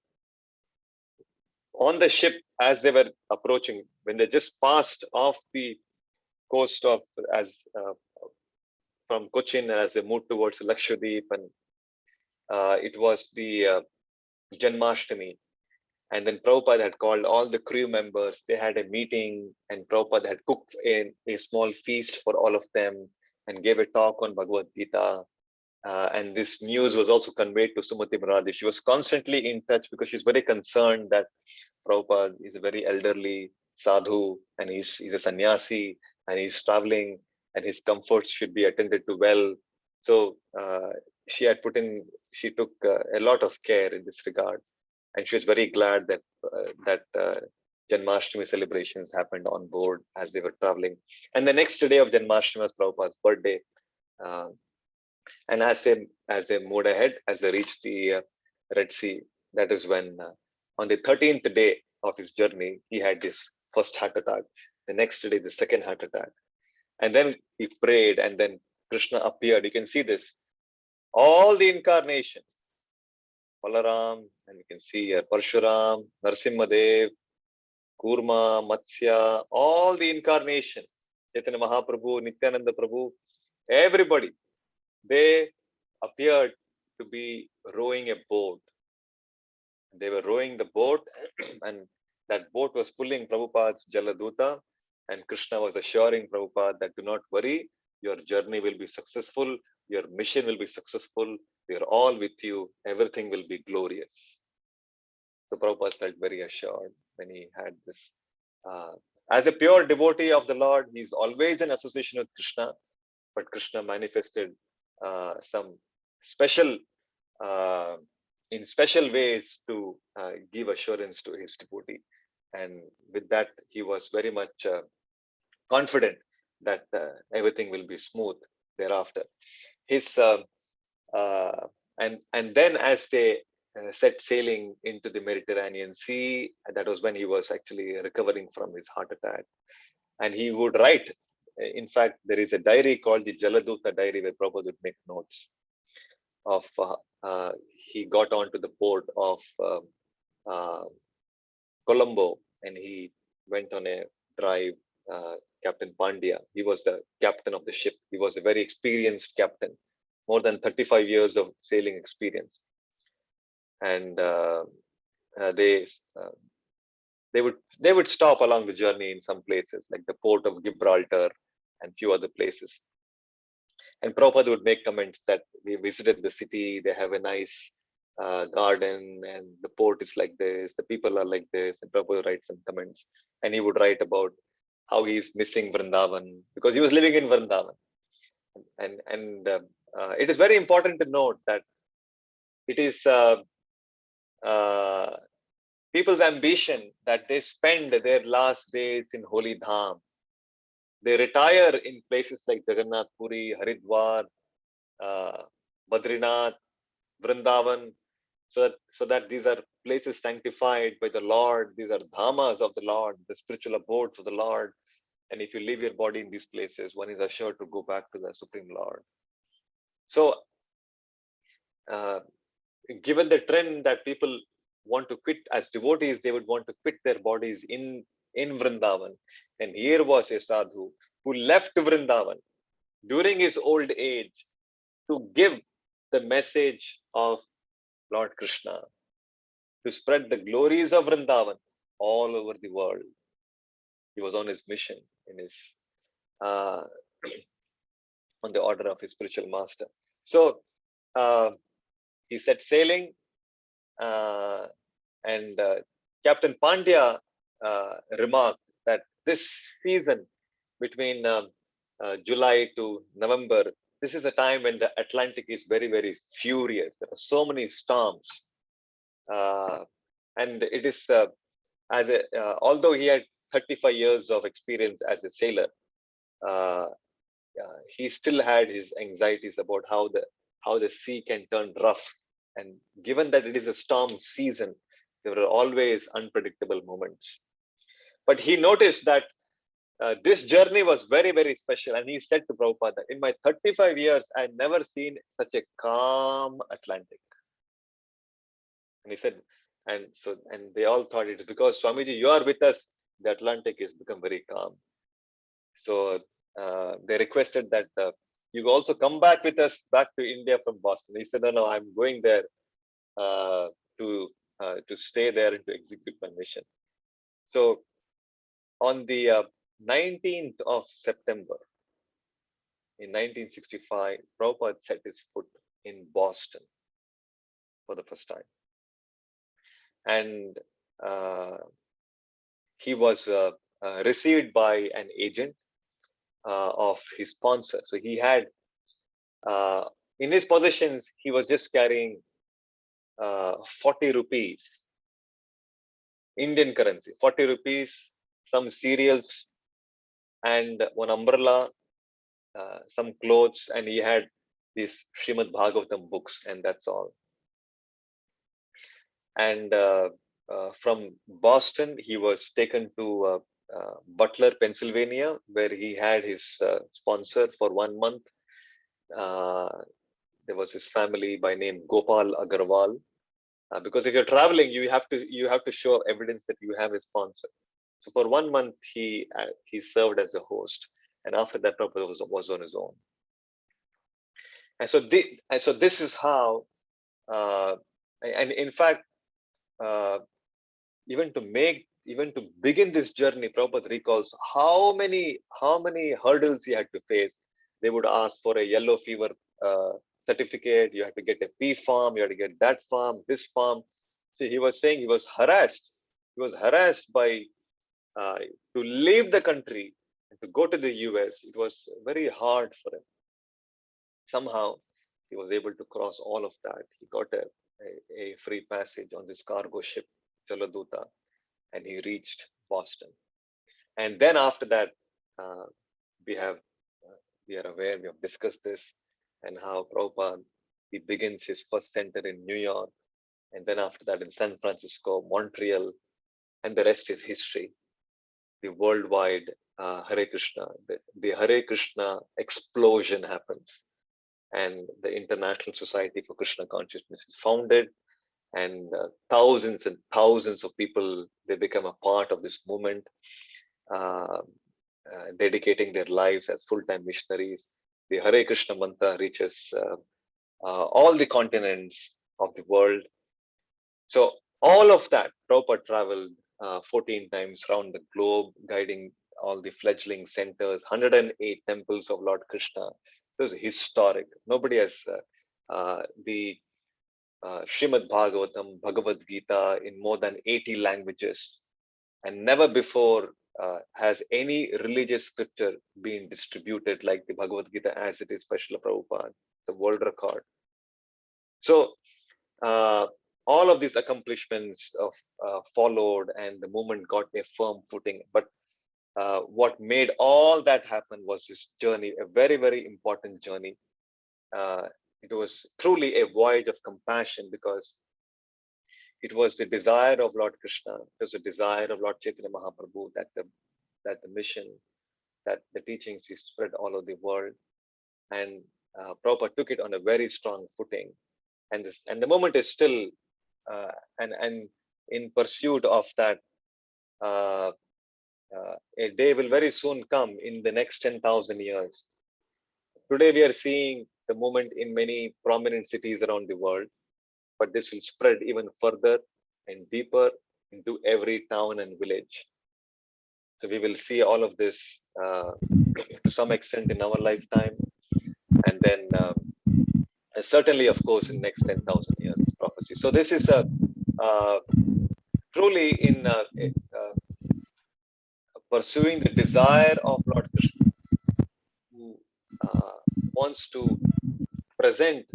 on the ship as they were approaching. When they just passed off the coast of as from Cochin, as they moved towards Lakshadweep, and it was the Janmashtami. And then Prabhupada had called all the crew members. They had a meeting, and Prabhupada had cooked a small feast for all of them and gave a talk on Bhagavad Gita. And this news was also conveyed to Sumati Maharaj. She was constantly in touch because she's very concerned that Prabhupada is a very elderly sadhu, and he's a sannyasi, and he's traveling, and his comforts should be attended to well. So she took a lot of care in this regard, and she was very glad that Janmashtami celebrations happened on board as they were traveling. And the next day of Janmashtami was Prabhupada's birthday. Uh, and as they moved ahead, as they reached the Red Sea, that is when on the 13th day of his journey, he had this first heart attack. The next day, the second heart attack. And then he prayed, and then Krishna appeared. You can see this. All the incarnations, Balaram, and you can see Parshuram, Narsimhadev, Kurma, Matsya, all the incarnations, Chaitanya Mahaprabhu, Nityananda Prabhu, everybody, they appeared to be rowing a boat. They were rowing the boat, and that boat was pulling Prabhupada's Jaladuta, and Krishna was assuring Prabhupada that do not worry, your journey will be successful, your mission will be successful, we are all with you, everything will be glorious. So Prabhupada felt very assured when he had this. As a pure devotee of the Lord, he is always in association with Krishna, but Krishna manifested some special in special ways to give assurance to his devotee, and with that he was very much confident that everything will be smooth thereafter. His and then as they set sailing into the Mediterranean Sea, that was when he was actually recovering from his heart attack, and he would write. In fact, there is a diary called the Jaladuta diary where Prabhupada would make notes of he got onto the port of Colombo, and he went on a drive. Captain Pandya, he was the captain of the ship. He was a very experienced captain, more than 35 years of sailing experience. And they would stop along the journey in some places like the port of Gibraltar and few other places. And Prabhupada would make comments that we visited the city, they have a nice garden, and the port is like this, the people are like this. And Prabhupada would write some comments, and he would write about how he's missing Vrindavan because he was living in Vrindavan. And it is very important to note that it is uh, people's ambition that they spend their last days in Holy Dham. They retire in places like Jagannath Puri, Haridwar, uh, Badrinath, Vrindavan, so that these are places sanctified by the Lord. These are dhamas of the Lord, the spiritual abodes of the Lord. And if you leave your body in these places, one is assured to go back to the Supreme Lord. So, uh, given the trend that people want to quit as devotees, they would want to quit their bodies in Vrindavan. And here was a sadhu who left Vrindavan during his old age to give the message of Lord Krishna, to spread the glories of Vrindavan all over the world. He was on his mission in his uh, on the order of his spiritual master. So he set sailing, uh, and Captain Pandya remarked that this season between July to November, this is a time when the Atlantic is very, very furious. There are so many storms, and it is although he had 35 years of experience as a sailor, uh, he still had his anxieties about how the sea can turn rough. And given that it is a storm season, there are always unpredictable moments. But he noticed that this journey was very, very special. And he said to Prabhupada, in my 35 years, I've never seen such a calm Atlantic. And he said, and they all thought it is because Swamiji, you are with us, the Atlantic has become very calm. So they requested that you also come back with us back to India from Boston. He said, no, I'm going there uh, to stay there and to execute my mission. So on the 19th of September in 1965, Prabhupada set his foot in Boston for the first time. And he was received by an agent of his sponsor. So he had, in his possessions, he was just carrying 40 rupees, Indian currency, 40 rupees, some cereals, and one umbrella, some clothes, and he had these Srimad Bhagavatam books, and that's all. And from Boston, he was taken to Butler, Pennsylvania, where he had his sponsor for 1 month. There was his family by name Gopal Agarwal. Because if you're traveling, you have to show evidence that you have a sponsor. So for 1 month, he served as a host, and after that, Prabhupada was on his own. And so this is how, and in fact, even to begin this journey, Prabhupada recalls how many hurdles he had to face. They would ask for a yellow fever certificate. You have to get a P form. You have to get that form, this form. So he was saying he was harassed. He was harassed by to leave the country and to go to the US. It was very hard for him. Somehow he was able to cross all of that. He got a free passage on this cargo ship, Jaladuta, and he reached Boston. And then after that, uh, we are aware, we have discussed this, and how Prabhupada, he begins his first center in New York, and then after that in San Francisco, Montreal, and the rest is history. The worldwide Hare Krishna, the Hare Krishna explosion happens, and the International Society for Krishna Consciousness is founded, and thousands and thousands of people, they become a part of this movement, dedicating their lives as full-time missionaries. The Hare Krishna mantra reaches all the continents of the world. So All of that, Prabhupada traveled 14 times around the globe, guiding all the fledgling centers, 108 temples of Lord Krishna. It was historic. Nobody has the Srimad Bhagavatam, Bhagavad Gita in more than 80 languages, and never before has any religious scripture been distributed like the Bhagavad Gita as it is by Srila Prabhupada, the world record. So all of these accomplishments of, followed, and the movement got a firm footing. But what made all that happen was this journey, a very, very important journey. It was truly a voyage of compassion, because it was the desire of Lord Krishna, it was the desire of Lord Chaitanya Mahaprabhu that the mission, that the teachings is spread all over the world. And Prabhupada took it on a very strong footing. And the movement is still and in pursuit of that. A day will very soon come in the next 10,000 years. Today we are seeing the movement in many prominent cities around the world, but this will spread even further and deeper into every town and village. So we will see all of this to some extent in our lifetime, and then certainly, of course, in next 10,000 years prophecy. So this is a truly in pursuing the desire of Lord Krishna, who wants to present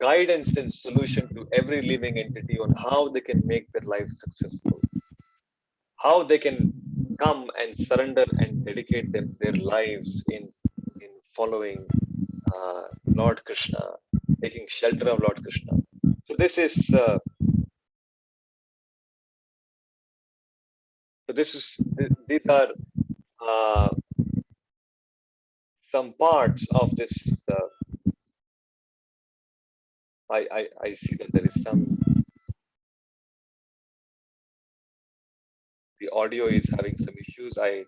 guidance and solution to every living entity on how they can make their life successful, how they can come and surrender and dedicate their lives in following Lord Krishna, taking shelter of Lord Krishna. So this is these are some parts of this. I see that there is the audio is having some issues. Are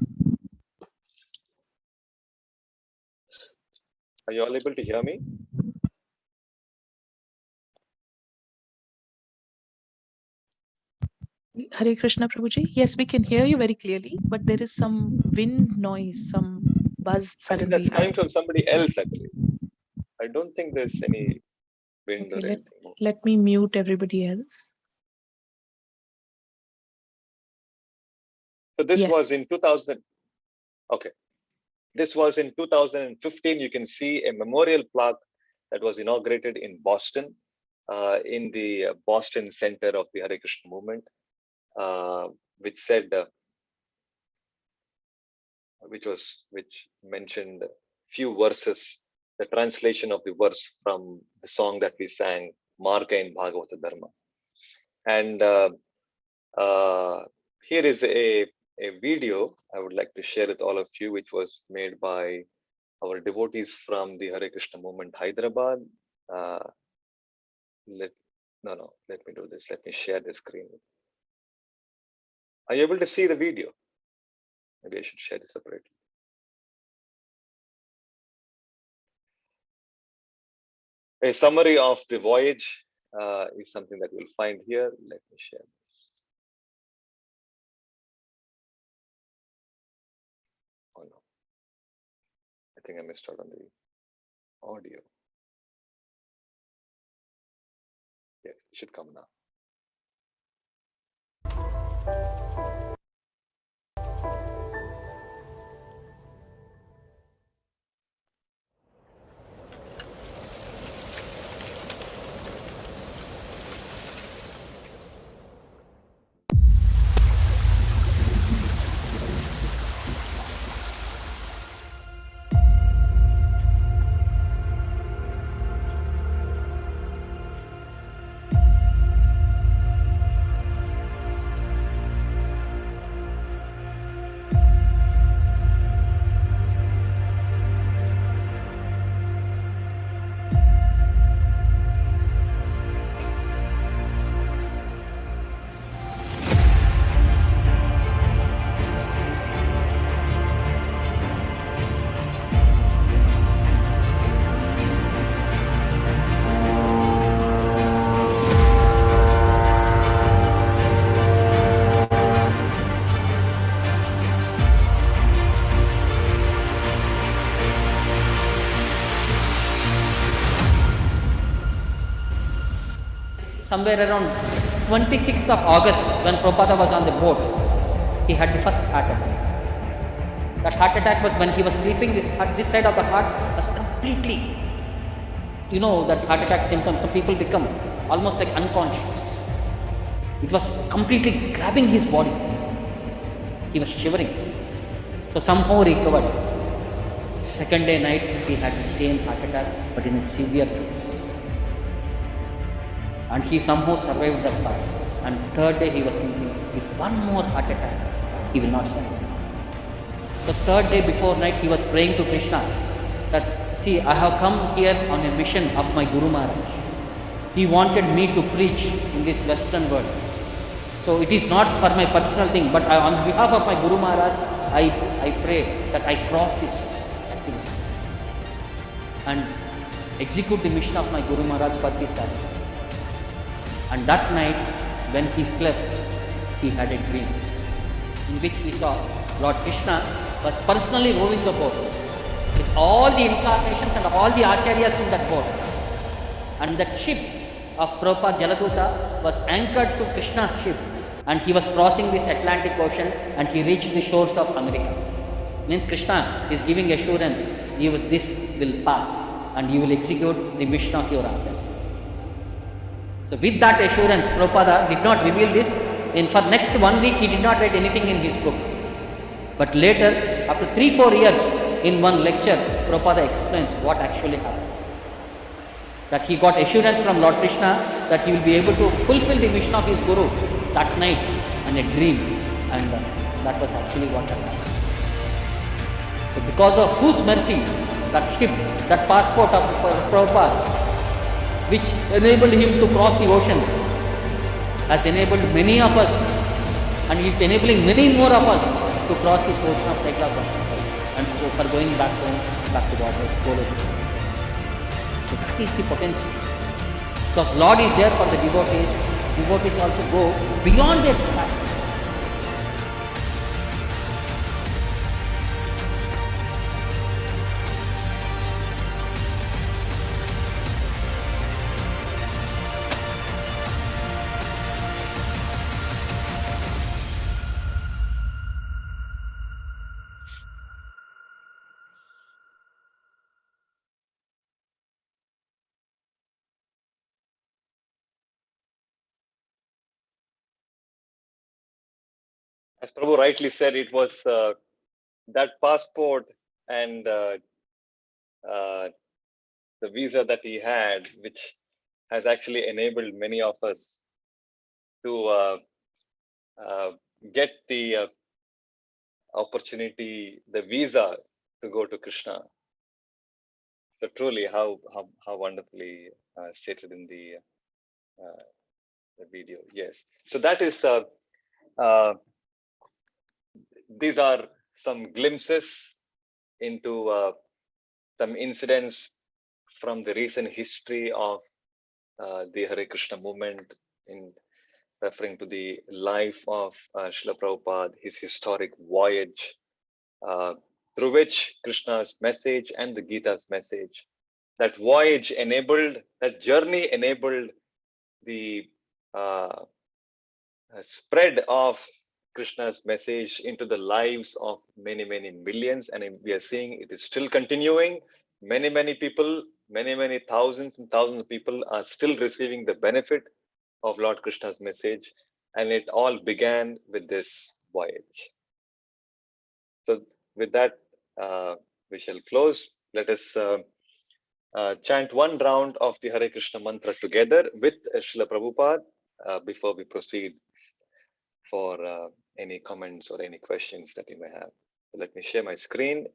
you all able to hear me? Hare Krishna, Prabhuji. Yes, we can hear you very clearly, but there is some wind noise, some buzz suddenly. I think that's coming from somebody else, actually. I don't think there's any wind or anything. Let me mute everybody else. So this was in 2000. Okay. This was in 2015. You can see a memorial plaque that was inaugurated in Boston, in the Boston Center of the Hare Krishna movement, which said, which mentioned a few verses, the translation of the verse from the song that we sang, Marga in Bhagavata Dharma. And here is a video I would like to share with all of you, which was made by our devotees from the Hare Krishna movement, Hyderabad. Let me do this. Let me share the screen. Are you able to see the video? Maybe I should share this separately. A summary of the voyage is something that we'll find here. Let me share this. Oh no, I think I missed out on the audio. Yeah, it should come now. somewhere around 26th of August, when Prabhupada was on the boat, he had the first heart attack. That heart attack was when he was sleeping. This side of the heart was completely, that heart attack symptoms, so people become almost like unconscious. It was completely grabbing his body. He was shivering. So somehow recovered. Second day night, he had the same heart attack, but in a severe case. And he somehow survived that part. And third day, he was thinking, if one more heart attack, he will not survive. The third day before night, he was praying to Krishna that, see, I have come here on a mission of my Guru Maharaj. He wanted me to preach in this Western world. So it is not for my personal thing, but on behalf of my Guru Maharaj, I pray that I cross his activity and execute the mission of my Guru Maharaj for this service. And that night, when he slept, he had a dream in which he saw Lord Krishna was personally rowing the boat with all the incarnations and all the acharyas in that boat. And that ship of Prabhupada Jaladuta was anchored to Krishna's ship, and he was crossing this Atlantic Ocean, and he reached the shores of America. Means Krishna is giving assurance, this will pass and you will execute the mission of your acharya. So with that assurance, Prabhupada did not reveal this. For next 1 week, he did not write anything in his book. But later, after 3-4 years, in one lecture, Prabhupada explains what actually happened. That he got assurance from Lord Krishna that he will be able to fulfill the mission of his Guru that night in a dream, and that was actually what happened. So because of whose mercy, that ship, that passport of Prabhupada, which enabled him to cross the ocean, has enabled many of us, and he is enabling many more of us to cross this ocean of cycle of and for going back home, back to Godhead. So that is the potential. Because Lord is there for the devotees. Devotees also go beyond their capacity. As Prabhu rightly said, it was that passport and the visa that he had, which has actually enabled many of us to get the opportunity, the visa to go to Krishna. So truly, how wonderfully stated in the video. Yes. So that is. These are some glimpses into some incidents from the recent history of the Hare Krishna movement, in referring to the life of Srila Prabhupada, his historic voyage, through which Krishna's message and the Gita's message, that voyage enabled, that journey enabled the spread of Krishna's message into the lives of many millions, and we are seeing it is still continuing. Many people, many thousands and thousands of people are still receiving the benefit of Lord Krishna's message, and it all began with this voyage. So with that, we shall close. Let us chant one round of the Hare Krishna mantra together with Srila Prabhupada before we proceed for any comments or any questions that you may have. So let me share my screen.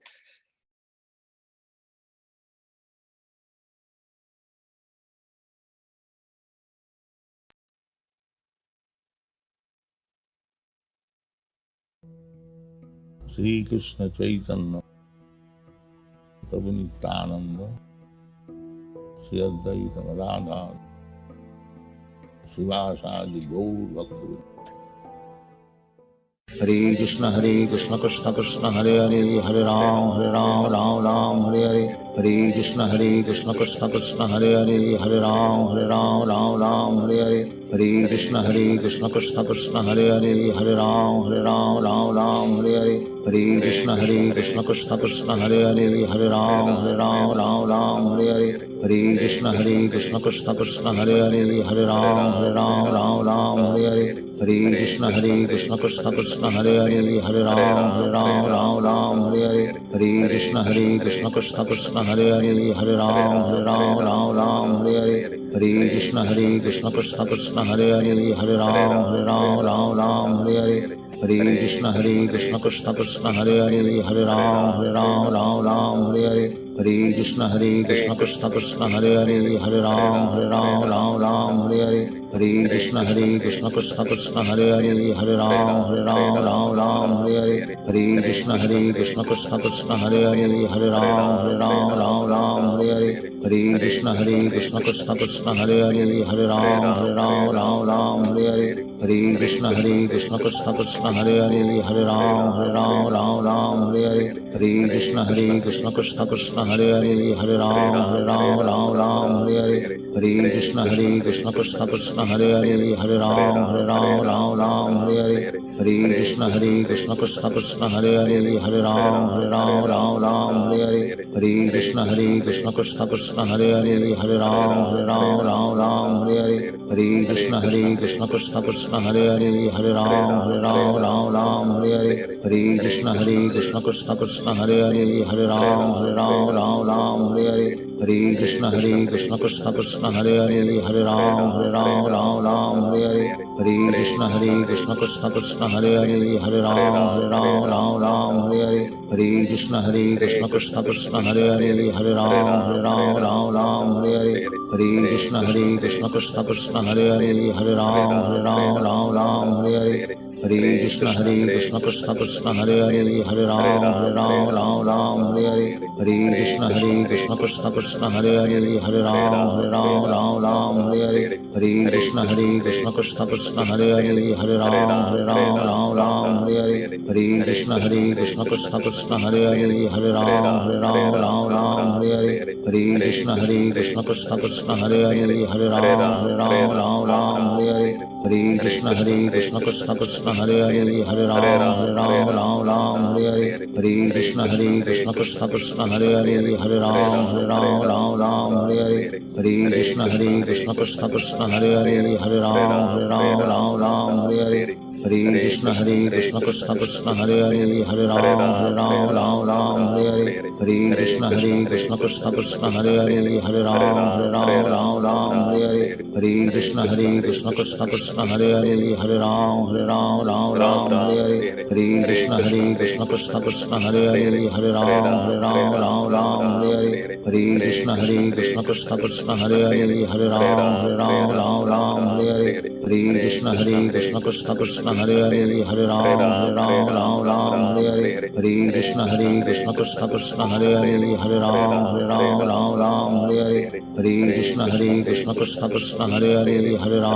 Sri Krishna Chaitanya Prabhu Nityananda Sri Advaita Gadadhar Srivasadi Gaur Bhakta Hare Krishna Krishna Krishna Hare Hare, Hare Ram Ram Ram Hare Hare, Hare Krishna Krishna Krishna Hare Hare, Hare Ram Ram Hare Hare, Hare Krishna Krishna Krishna Hare Hare, Hare Ram Ram Hare Hare, Hare Krishna Krishna Krishna Hare Hare, Hare Ram Ram Hare Hare, Hare Krishna Krishna Krishna Hare Hare, Hare Ram Ram Hare Hare, Hare Krishna Krishna Krishna Hare Hare, Hare Ram Ram Hare Hare, Hare Krishna Krishna Krishna Hare Hare, Hare Ram Ram Hare Hare, Hare Krishna Krishna Krishna Hare Hare, Hare Ram Ram Hare Hare, Hare Krishna Krishna Krishna Hare Hare, Hare Ram Ram Hare Hare, Hare Krishna Krishna Krishna Hare Hare, Hare Ram Ram Hare Hare, Hare Krishna Krishna Krishna Hare Hare, Hare Ram Ram Hare Hare, Hare Krishna Krishna Krishna Hare Hare, Hare Ram Ram Hare Hare, Hare Krishna Krishna Krishna Hare Hare, Hare Ram Ram Hare Hare, Hare Krishna Krishna Krishna Hare Hare, Hare Ram Ram Hare Hare, Hare Krishna Krishna Krishna Hare Hare, Hare Ram Ram Hare Hare, Hare Krishna Krishna Krishna Hare Hare, Hare Ram Ram Hare Hare, Hare Krishna Krishna Krishna Hare Hare, Hare Ram Ram Hare Hare, Hare Krishna Krishna Krishna Hare Hare, Hare Ram Ram Hare Hare, Hare Krishna Krishna Krishna Hare Hare, Hare Ram Ram Hare Hare, Hare Krishna Krishna Krishna Hare Hare, Hare Ram Ram Hare Hare, Hare Krishna Krishna Krishna Hare Hare, Hare Ram Ram Hare Hare, Hare Krishna Krishna Krishna Hare Hare, Hare Ram Ram Hare Hare, Hare Krishna Krishna Krishna Hare Hare, Hare Ram Ram Hare Hare, Hare Krishna Krishna Krishna Hare Hare, Hare Ram Ram Hare Hare, Hare Krishna Krishna Krishna Hare Hare, Hare Ram Ram Hare Hare, Hare Krishna Krishna Krishna Hare Hare, Hare Ram Ram Hare Hare, Hare Krishna Krishna Krishna Hare Hare, Hare Ram Ram Hare Hare, Hare Krishna Krishna Krishna Hare Hare, Hare Ram Ram Hare Hare, Hare Krishna Krishna Krishna Hare Hare, Hare Ram Ram Hare Hare, Hare Krishna Krishna Krishna Hare Hare, Hare Ram Ram Hare Hare, Hare Krishna Krishna Krishna Hare Hare, Hare Ram Ram Hare Hare, Hare Krishna Krishna Krishna Hare Hare, Hare Ram Ram Hare Hare, Hare Krishna Krishna Krishna Hare Hare, Hare Ram Ram Hare Hare, Hare Krishna Krishna Krishna Hare Hare, Hare Ram Ram Hare Hare, Hare Krishna Krishna Krishna Hare Hare, Hare Ram Ram Hare Hare, Hare Krishna Krishna Krishna Hare Hare, Hare Ram Ram Hare Hare, Hare Krishna Krishna Krishna Hare Hare, Hare Ram Ram Hare Hare, Hare Krishna Krishna Krishna Hare Hare, Hare Ram Ram Hare Hare, Hare Krishna Krishna Krishna Hare Hare, Hare Ram Ram Hare Hare, Hare Krishna Krishna Krishna Hare Hare, Hare Ram Ram Hare Hare, Hare Krishna Krishna Krishna Hare Hare, Hare Ram Ram Hare Hare, Hare Krishna Krishna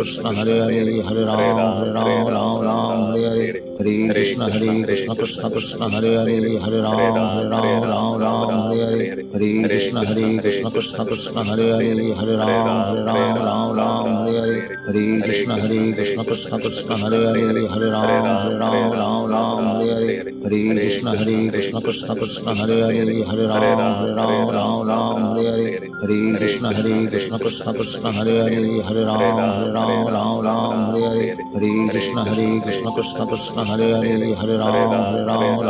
Krishna Hare Hare, Hare Ram Ram Hare Hare, Hare Krishna Krishna Krishna Hare Hare, Hare Ram Ram Hare Hare, Hare Krishna Krishna Krishna Hare Hare, Hare Ram Ram Hare Hare, Hare Krishna Krishna Krishna Hare Hare, Hare Ram Ram Hare Hare, Hare Krishna Krishna Krishna Hare Hare, Hare Ram Ram Hare Hare, Hare Krishna Krishna Krishna Hare Hare, Hare Ram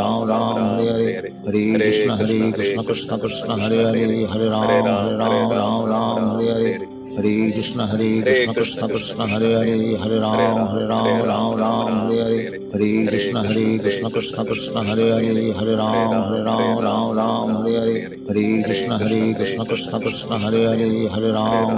Ram Hare Hare, Hare Krishna Krishna Krishna Hare Hare, Hare Ram Ram Hare Hare, Hare Krishna Krishna Krishna Hare Hare, Hare Ram Ram Hare Hare, Hare Krishna Krishna Krishna Hare Hare, Hare Ram Ram Hare Hare, Hare Krishna Krishna Krishna Hare Hare, Hare Ram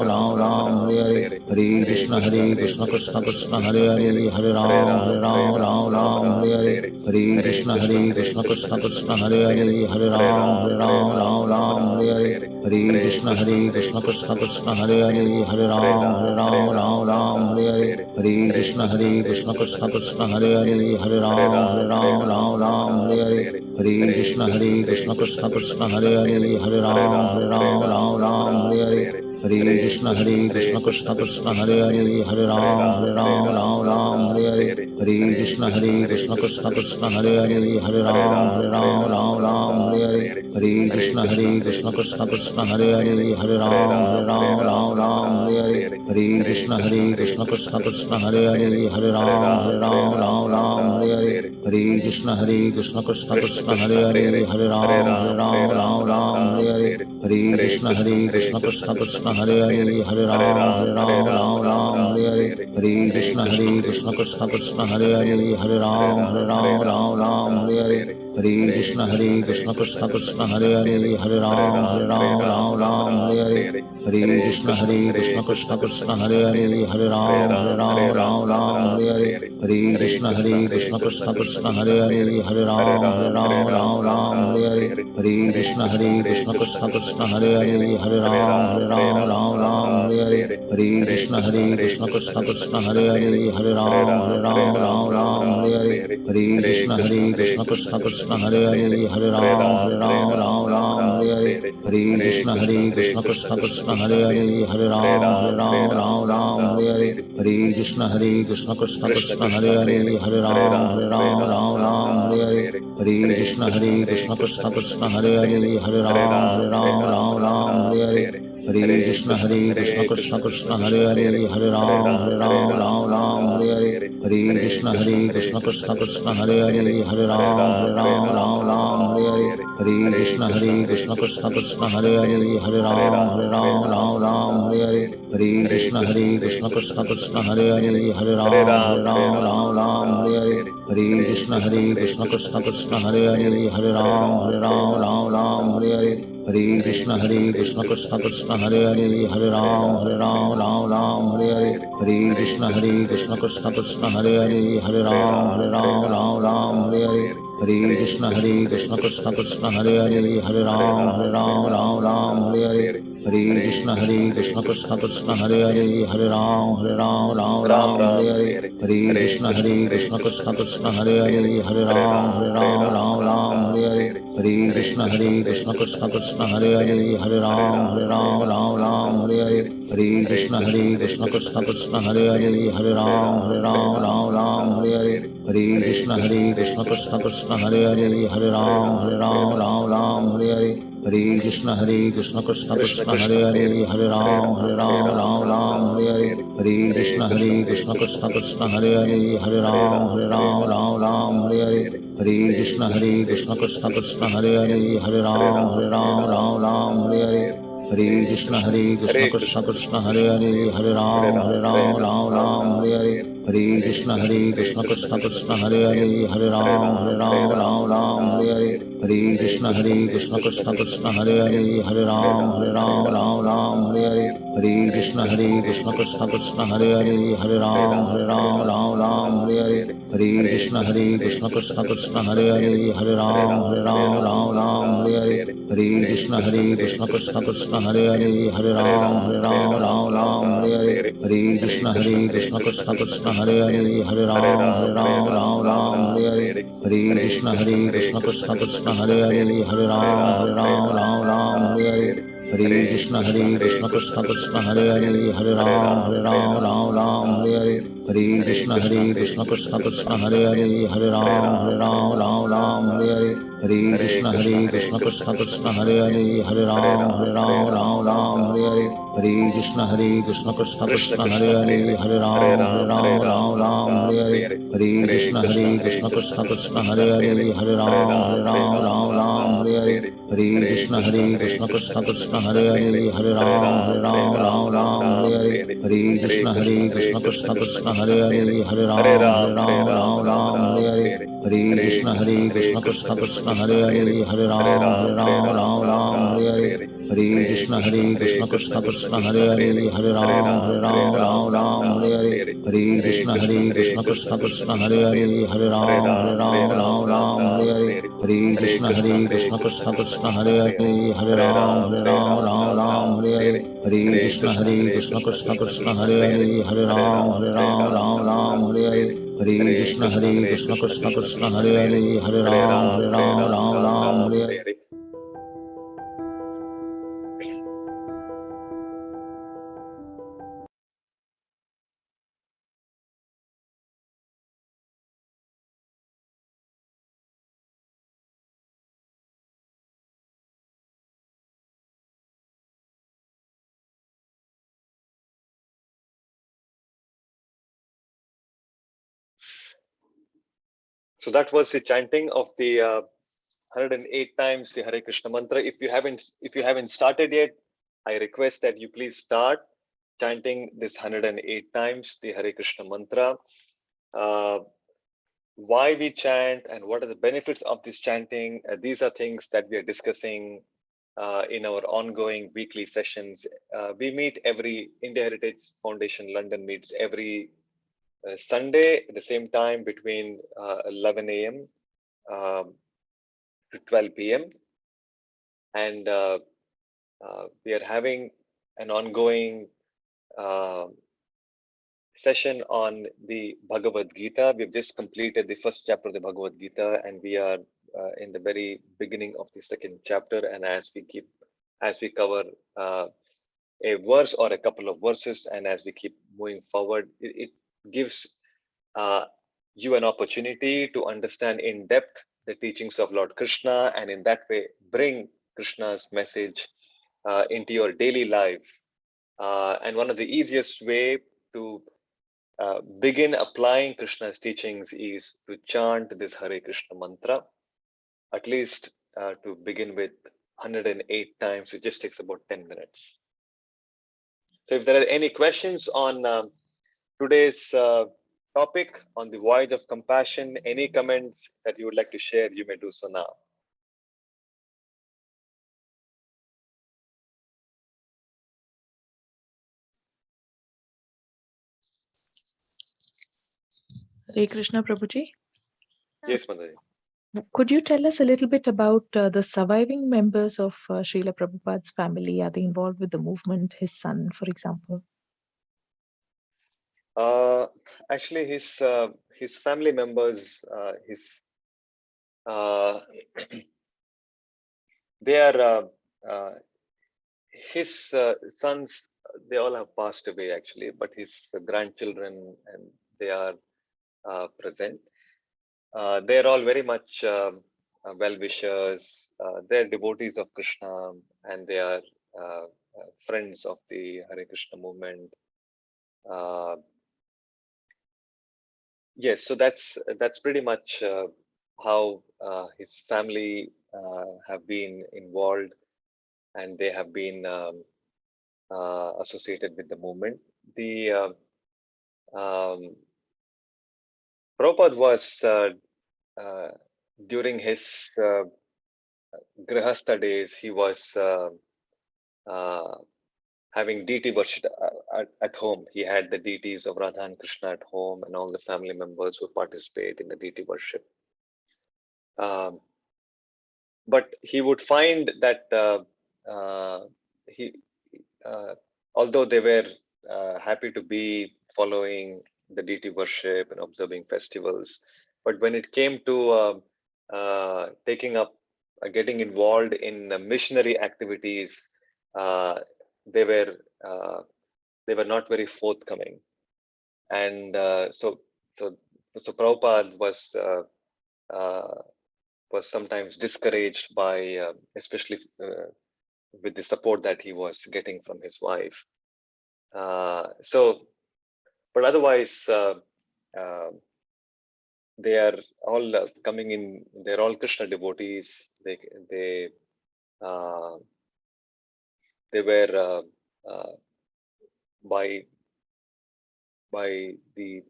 Ram Hare Hare, Hare Krishna Krishna Krishna Hare Hare, Hare Ram Ram Hare Hare, Hare Krishna Krishna Krishna Hare Hare, Hare Ram Ram Hare Hare, Hare Krishna Krishna Krishna Krishna Hare Hare Hare Ram Ram Ram Hare Hare Hare Krishna Krishna Krishna Hare Hare Hare Ram Ram Hare Hare Hare Krishna Krishna Krishna Hare Hare Hare Ram Ram Hare Hare Hare Krishna Krishna Krishna Hare Hare Hare Ram Ram Hare Hare Hare Krishna Krishna Krishna Hare Hare Hare Ram Ram Hare Hare Hare Krishna Krishna Krishna Hare Hare Hare Ram Ram Hare Hare Hare Krishna Krishna Krishna Hare Hare Hare Ram Ram Hare Hare Hare Krishna Krishna Krishna Hare Hare Hare Ram Ram Hare Hare Hare Krishna Krishna Krishna Hare Hare Hare Ram Ram Hare Hare Hare Krishna Krishna Krishna Hare Hare Hare Ram Ram Hare Hare Hare Krishna Krishna Krishna Hare Hare Hare Ram Ram Hare Hare Hare Krishna Krishna Krishna Hare Hare Hare Ram Ram Hare Hare Hare Krishna Krishna Krishna Hare Hare Hare Ram Ram Hare Hare Hare Krishna Krishna Krishna Hare Hare Hare Ram Ram Hare Hare Hare Krishna Krishna Krishna Hare Hare Hare Ram Ram Hare Hare Hare Krishna Krishna Krishna Hare Hare Hare Ram Ram Hare Hare Hare Krishna Krishna Krishna Hare Hare Hare Ram Ram Hare Hare Hare Krishna Krishna Krishna Hare Hare Hare Ram Ram Hare Hare Hare Krishna Krishna Krishna Hare Hare Hare Ram Ram Hare Hare Hare Krishna Krishna Krishna Hare Hare Hare Ram Ram Hare Hare Hare Krishna Krishna Krishna Hare Hare Hare Ram Ram Hare Hare Hare Krishna Krishna Krishna Hare Hare Hare Ram Ram Hare Hare Hare Krishna Krishna Krishna Hare Hare Hare Ram Ram Hare Hare Hare Krishna Krishna Krishna Hare Hare Hare Ram Ram Hare Hare Hare Krishna Krishna Krishna Hare Hare Hare Ram Hare Hare Hare Krishna Krishna Krishna Hare Hare Hare Ram Hare Hare Hare Krishna Krishna Krishna Hare Hare Hare Ram Hare Hare Hare Krishna Krishna Krishna Hare Hare Hare Ram Hare Hare Hare Krishna Krishna Krishna Hare Hare Hare Ram Hare Hare Hare Krishna Krishna Krishna Hare Hare Hare Ram Hare Hare Hare Krishna Krishna Krishna Hare Hare Hare Ram Hare Hare Hare Krishna Krishna Krishna Hare Hare Hare Ram Hare Hare Hare Krishna Krishna Krishna Hare Hare Hare Ram Hare Hare Hare Krishna Krishna Krishna Hare Hare Hare Ram Hare Hare Hare Krishna Krishna Krishna Hare Hare Hare Ram Hare Hare Hare Krishna Krishna Krishna Hare Hare Hare Ram Hare Hare Hare Krishna Krishna Krishna Hare Hare Hare Ram Hare Hare Hare Krishna Krishna Krishna Hare Hare Hare Ram Hare Hare Hare Krishna Krishna Krishna Hare Hare Hare Ram Hare Hare Hare Krishna Krishna Krishna Hare Hare Hare Ram Hare Hare Hare Krishna Krishna Krishna Hare Hare Hare Ram Hare Hare Hare Krishna Krishna Krishna Hare Hare Hare Ram Hare Hare Hare Krishna Krishna Krishna Hare Hare Hare Ram Hare Hare Hare Krishna Krishna Krishna Hare Hare Hare Ram Hare Hare Hare Krishna Krishna Krishna Hare Hare Hare Ram Hare Hare Hare Krishna Krishna Krishna Hare Hare Hare Ram Hare Hare Hare Krishna Krishna Krishna Hare Hare Hare Ram Hare Hare Hare Krishna Krishna Krishna Hare Hare Hare Ram Hare Hare Hare Krishna Krishna Krishna Hare Hare Hare Ram Hare Hare Hare Krishna Krishna Krishna Hare Hare Hare Ram Hare Hare Hare Krishna Krishna Krishna Hare Hare Hare Ram Hare Hare Hare Krishna Krishna Krishna Hare Hare Hare Ram Hare Hare Hare Krishna Krishna Krishna Hare Hare Hare Ram Hare Hare Hare Krishna Krishna Krishna Hare Hare Hare Ram Hare Hare Hare Krishna Krishna Krishna Hare Hare Hare Ram Ram Ram Hare Hare Hare Krishna Krishna Krishna Hare Hare Hare Ram Ram Hare Hare Hare Krishna Krishna Krishna Hare Hare Hare Ram Ram Hare Hare. So that was the chanting of the 108 times the Hare Krishna mantra. If you haven't started yet, I request that you please start chanting this 108 times the Hare Krishna mantra. Why we chant and what are the benefits of this chanting? These are things that we are discussing in our ongoing weekly sessions. We meet every India Heritage Foundation London meets every Sunday at the same time between 11 a.m. To 12 p.m. And we are having an ongoing session on the Bhagavad Gita. We've just completed the first chapter of the Bhagavad Gita, and we are in the very beginning of the second chapter. And as we cover a verse or a couple of verses, and as we keep moving forward, it gives you an opportunity to understand in depth the teachings of Lord Krishna, and in that way bring Krishna's message into your daily life. And one of the easiest way to begin applying Krishna's teachings is to chant this Hare Krishna mantra, at least to begin with 108 times. It just takes about 10 minutes. So if there are any questions on today's topic on the voyage of compassion, any comments that you would like to share, you may do so now. Hare Krishna, Prabhuji. Yes, Mandaji. Could you tell us a little bit about the surviving members of Srila Prabhupada's family? Are they involved with the movement? His son, for example? Actually, his family members, they are his sons. They all have passed away actually, but his grandchildren and they are present. They are all very much well-wishers. They're devotees of Krishna, and they are friends of the Hare Krishna movement. Yes, so that's pretty much how his family have been involved, and they have been associated with the movement. The Prabhupada was during his Grihastha days, he was having deity worship at home. He had the deities of Radha and Krishna at home, and all the family members would participate in the deity worship. But he would find that although they were happy to be following the deity worship and observing festivals, but when it came to taking up, getting involved in missionary activities, they were not very forthcoming, and so Prabhupada was sometimes discouraged by, especially with the support that he was getting from his wife. But otherwise, they are all coming in. They're all Krishna devotees. They were by the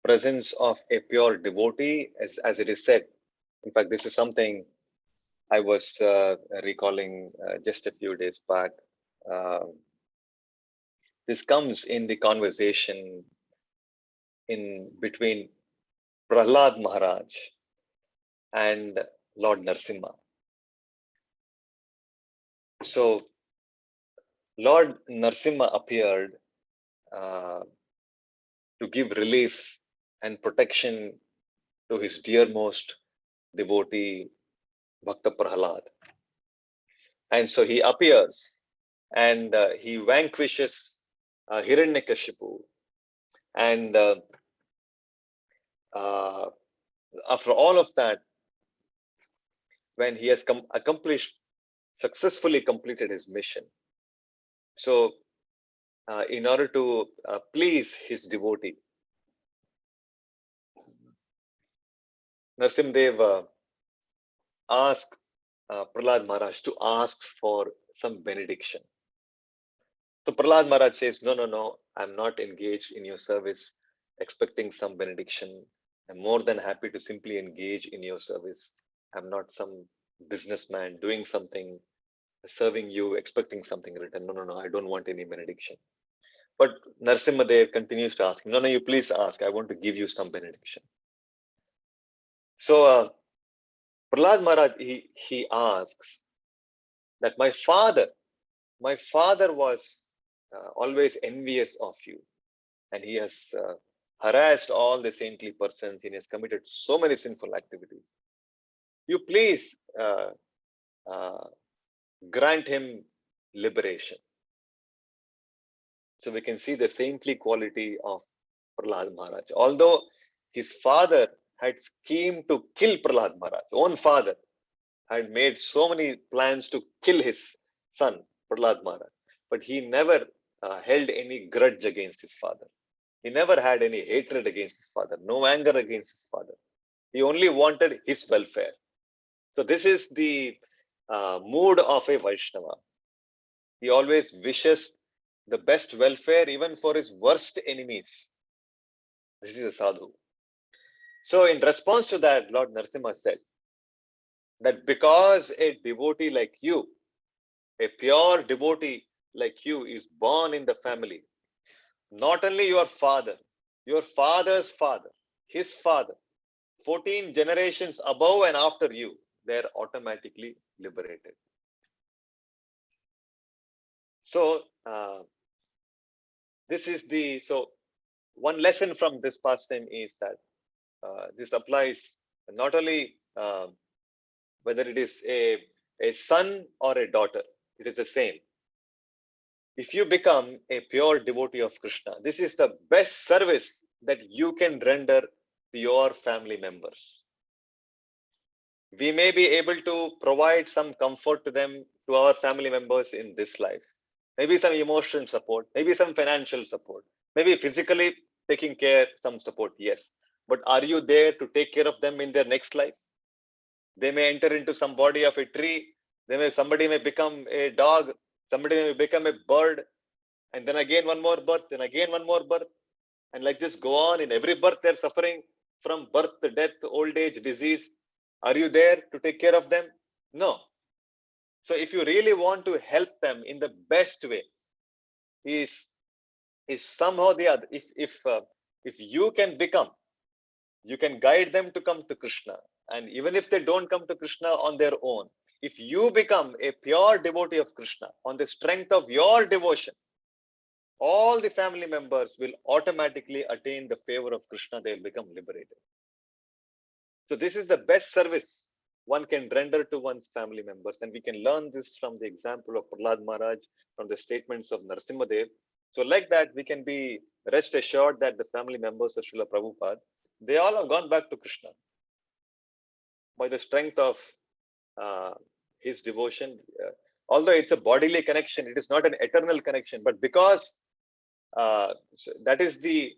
presence of a pure devotee, as it is said. In fact, this is something I was recalling just a few days back. This comes in the conversation in between Prahlad Maharaj and Lord Narsimha. So Lord Narsimha appeared to give relief and protection to his dearmost devotee, Bhakta Prahalad. And so he appears and he vanquishes Hiranyakashipu. And after all of that, when he has successfully completed his mission, so in order to please his devotee, Narsimdev asked Prahlad Maharaj to ask for some benediction. So Prahlad Maharaj says, no, I'm not engaged in your service expecting some benediction. I'm more than happy to simply engage in your service. I'm not some businessman doing something, serving you, expecting something in return. No, I don't want any benediction. But Narsimhadev continues to ask, no, you please ask. I want to give you some benediction. So Prahlad Maharaj, he asks that my father was always envious of you, and he has harassed all the saintly persons. He has committed so many sinful activities. You please grant him liberation. So we can see the saintly quality of Prahlad Maharaj. Although his father had schemed to kill Prahlad Maharaj, own father had made so many plans to kill his son, Prahlad Maharaj, but he never held any grudge against his father. He never had any hatred against his father, no anger against his father. He only wanted his welfare. So this is the mood of a Vaishnava. He always wishes the best welfare even for his worst enemies. This is a sadhu. So in response to that, Lord Narsimha said that because a devotee like you, a pure devotee like you is born in the family, not only your father, your father's father, his father, 14 generations above and after you, they're automatically liberated. So one lesson from this pastime is that this applies not only whether it is a son or a daughter, it is the same. If you become a pure devotee of Krishna, this is the best service that you can render to your family members. We may be able to provide some comfort to them, to our family members in this life. Maybe some emotional support, maybe some financial support, maybe physically taking care, some support, yes. But are you there to take care of them in their next life? They may enter into some body of a tree. Somebody may become a dog. Somebody may become a bird. And then again one more birth, then again one more birth. And like this go on. In every birth, they're suffering from birth, death, old age, disease. Are you there to take care of them? No. So if you really want to help them in the best way, is somehow the other. If you can guide them to come to Krishna. And even if they don't come to Krishna on their own, if you become a pure devotee of Krishna on the strength of your devotion, all the family members will automatically attain the favor of Krishna. They will become liberated. So this is the best service one can render to one's family members. And we can learn this from the example of Prahlad Maharaj, from the statements of Narsimhadev. So like that, we can be rest assured that the family members of Srila Prabhupada, they all have gone back to Krishna by the strength of his devotion. Although it's a bodily connection, it is not an eternal connection, but because that is the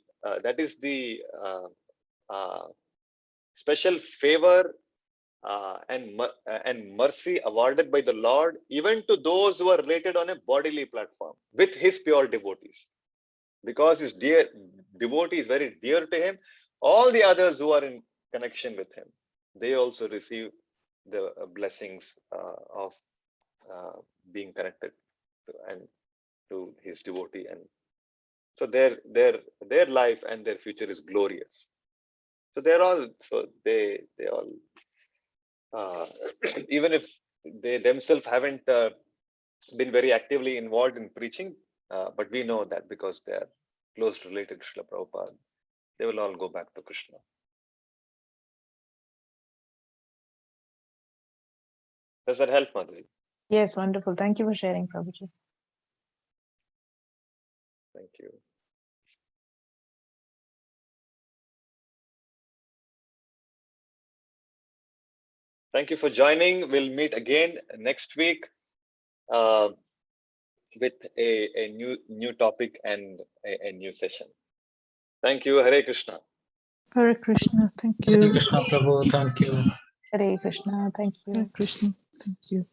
special favor and mercy awarded by the Lord, even to those who are related on a bodily platform with his pure devotees. Because his devotee is very dear to him, all the others who are in connection with him, they also receive the blessings of being connected to his devotee, and so their life and their future is glorious. So they all even if they themselves haven't been very actively involved in preaching, but we know that because they are close related to Srila Prabhupada, they will all go back to Krishna. Does that help, Madhuri? Yes, wonderful. Thank you for sharing, Prabhuji. Thank you. Thank you for joining. We'll meet again next week with a new topic and a new session. Thank you. Hare Krishna. Hare Krishna. Thank Hare you. Krishna Prabhu, thank you. Hare Krishna. Thank you. Hare Krishna. Thank you.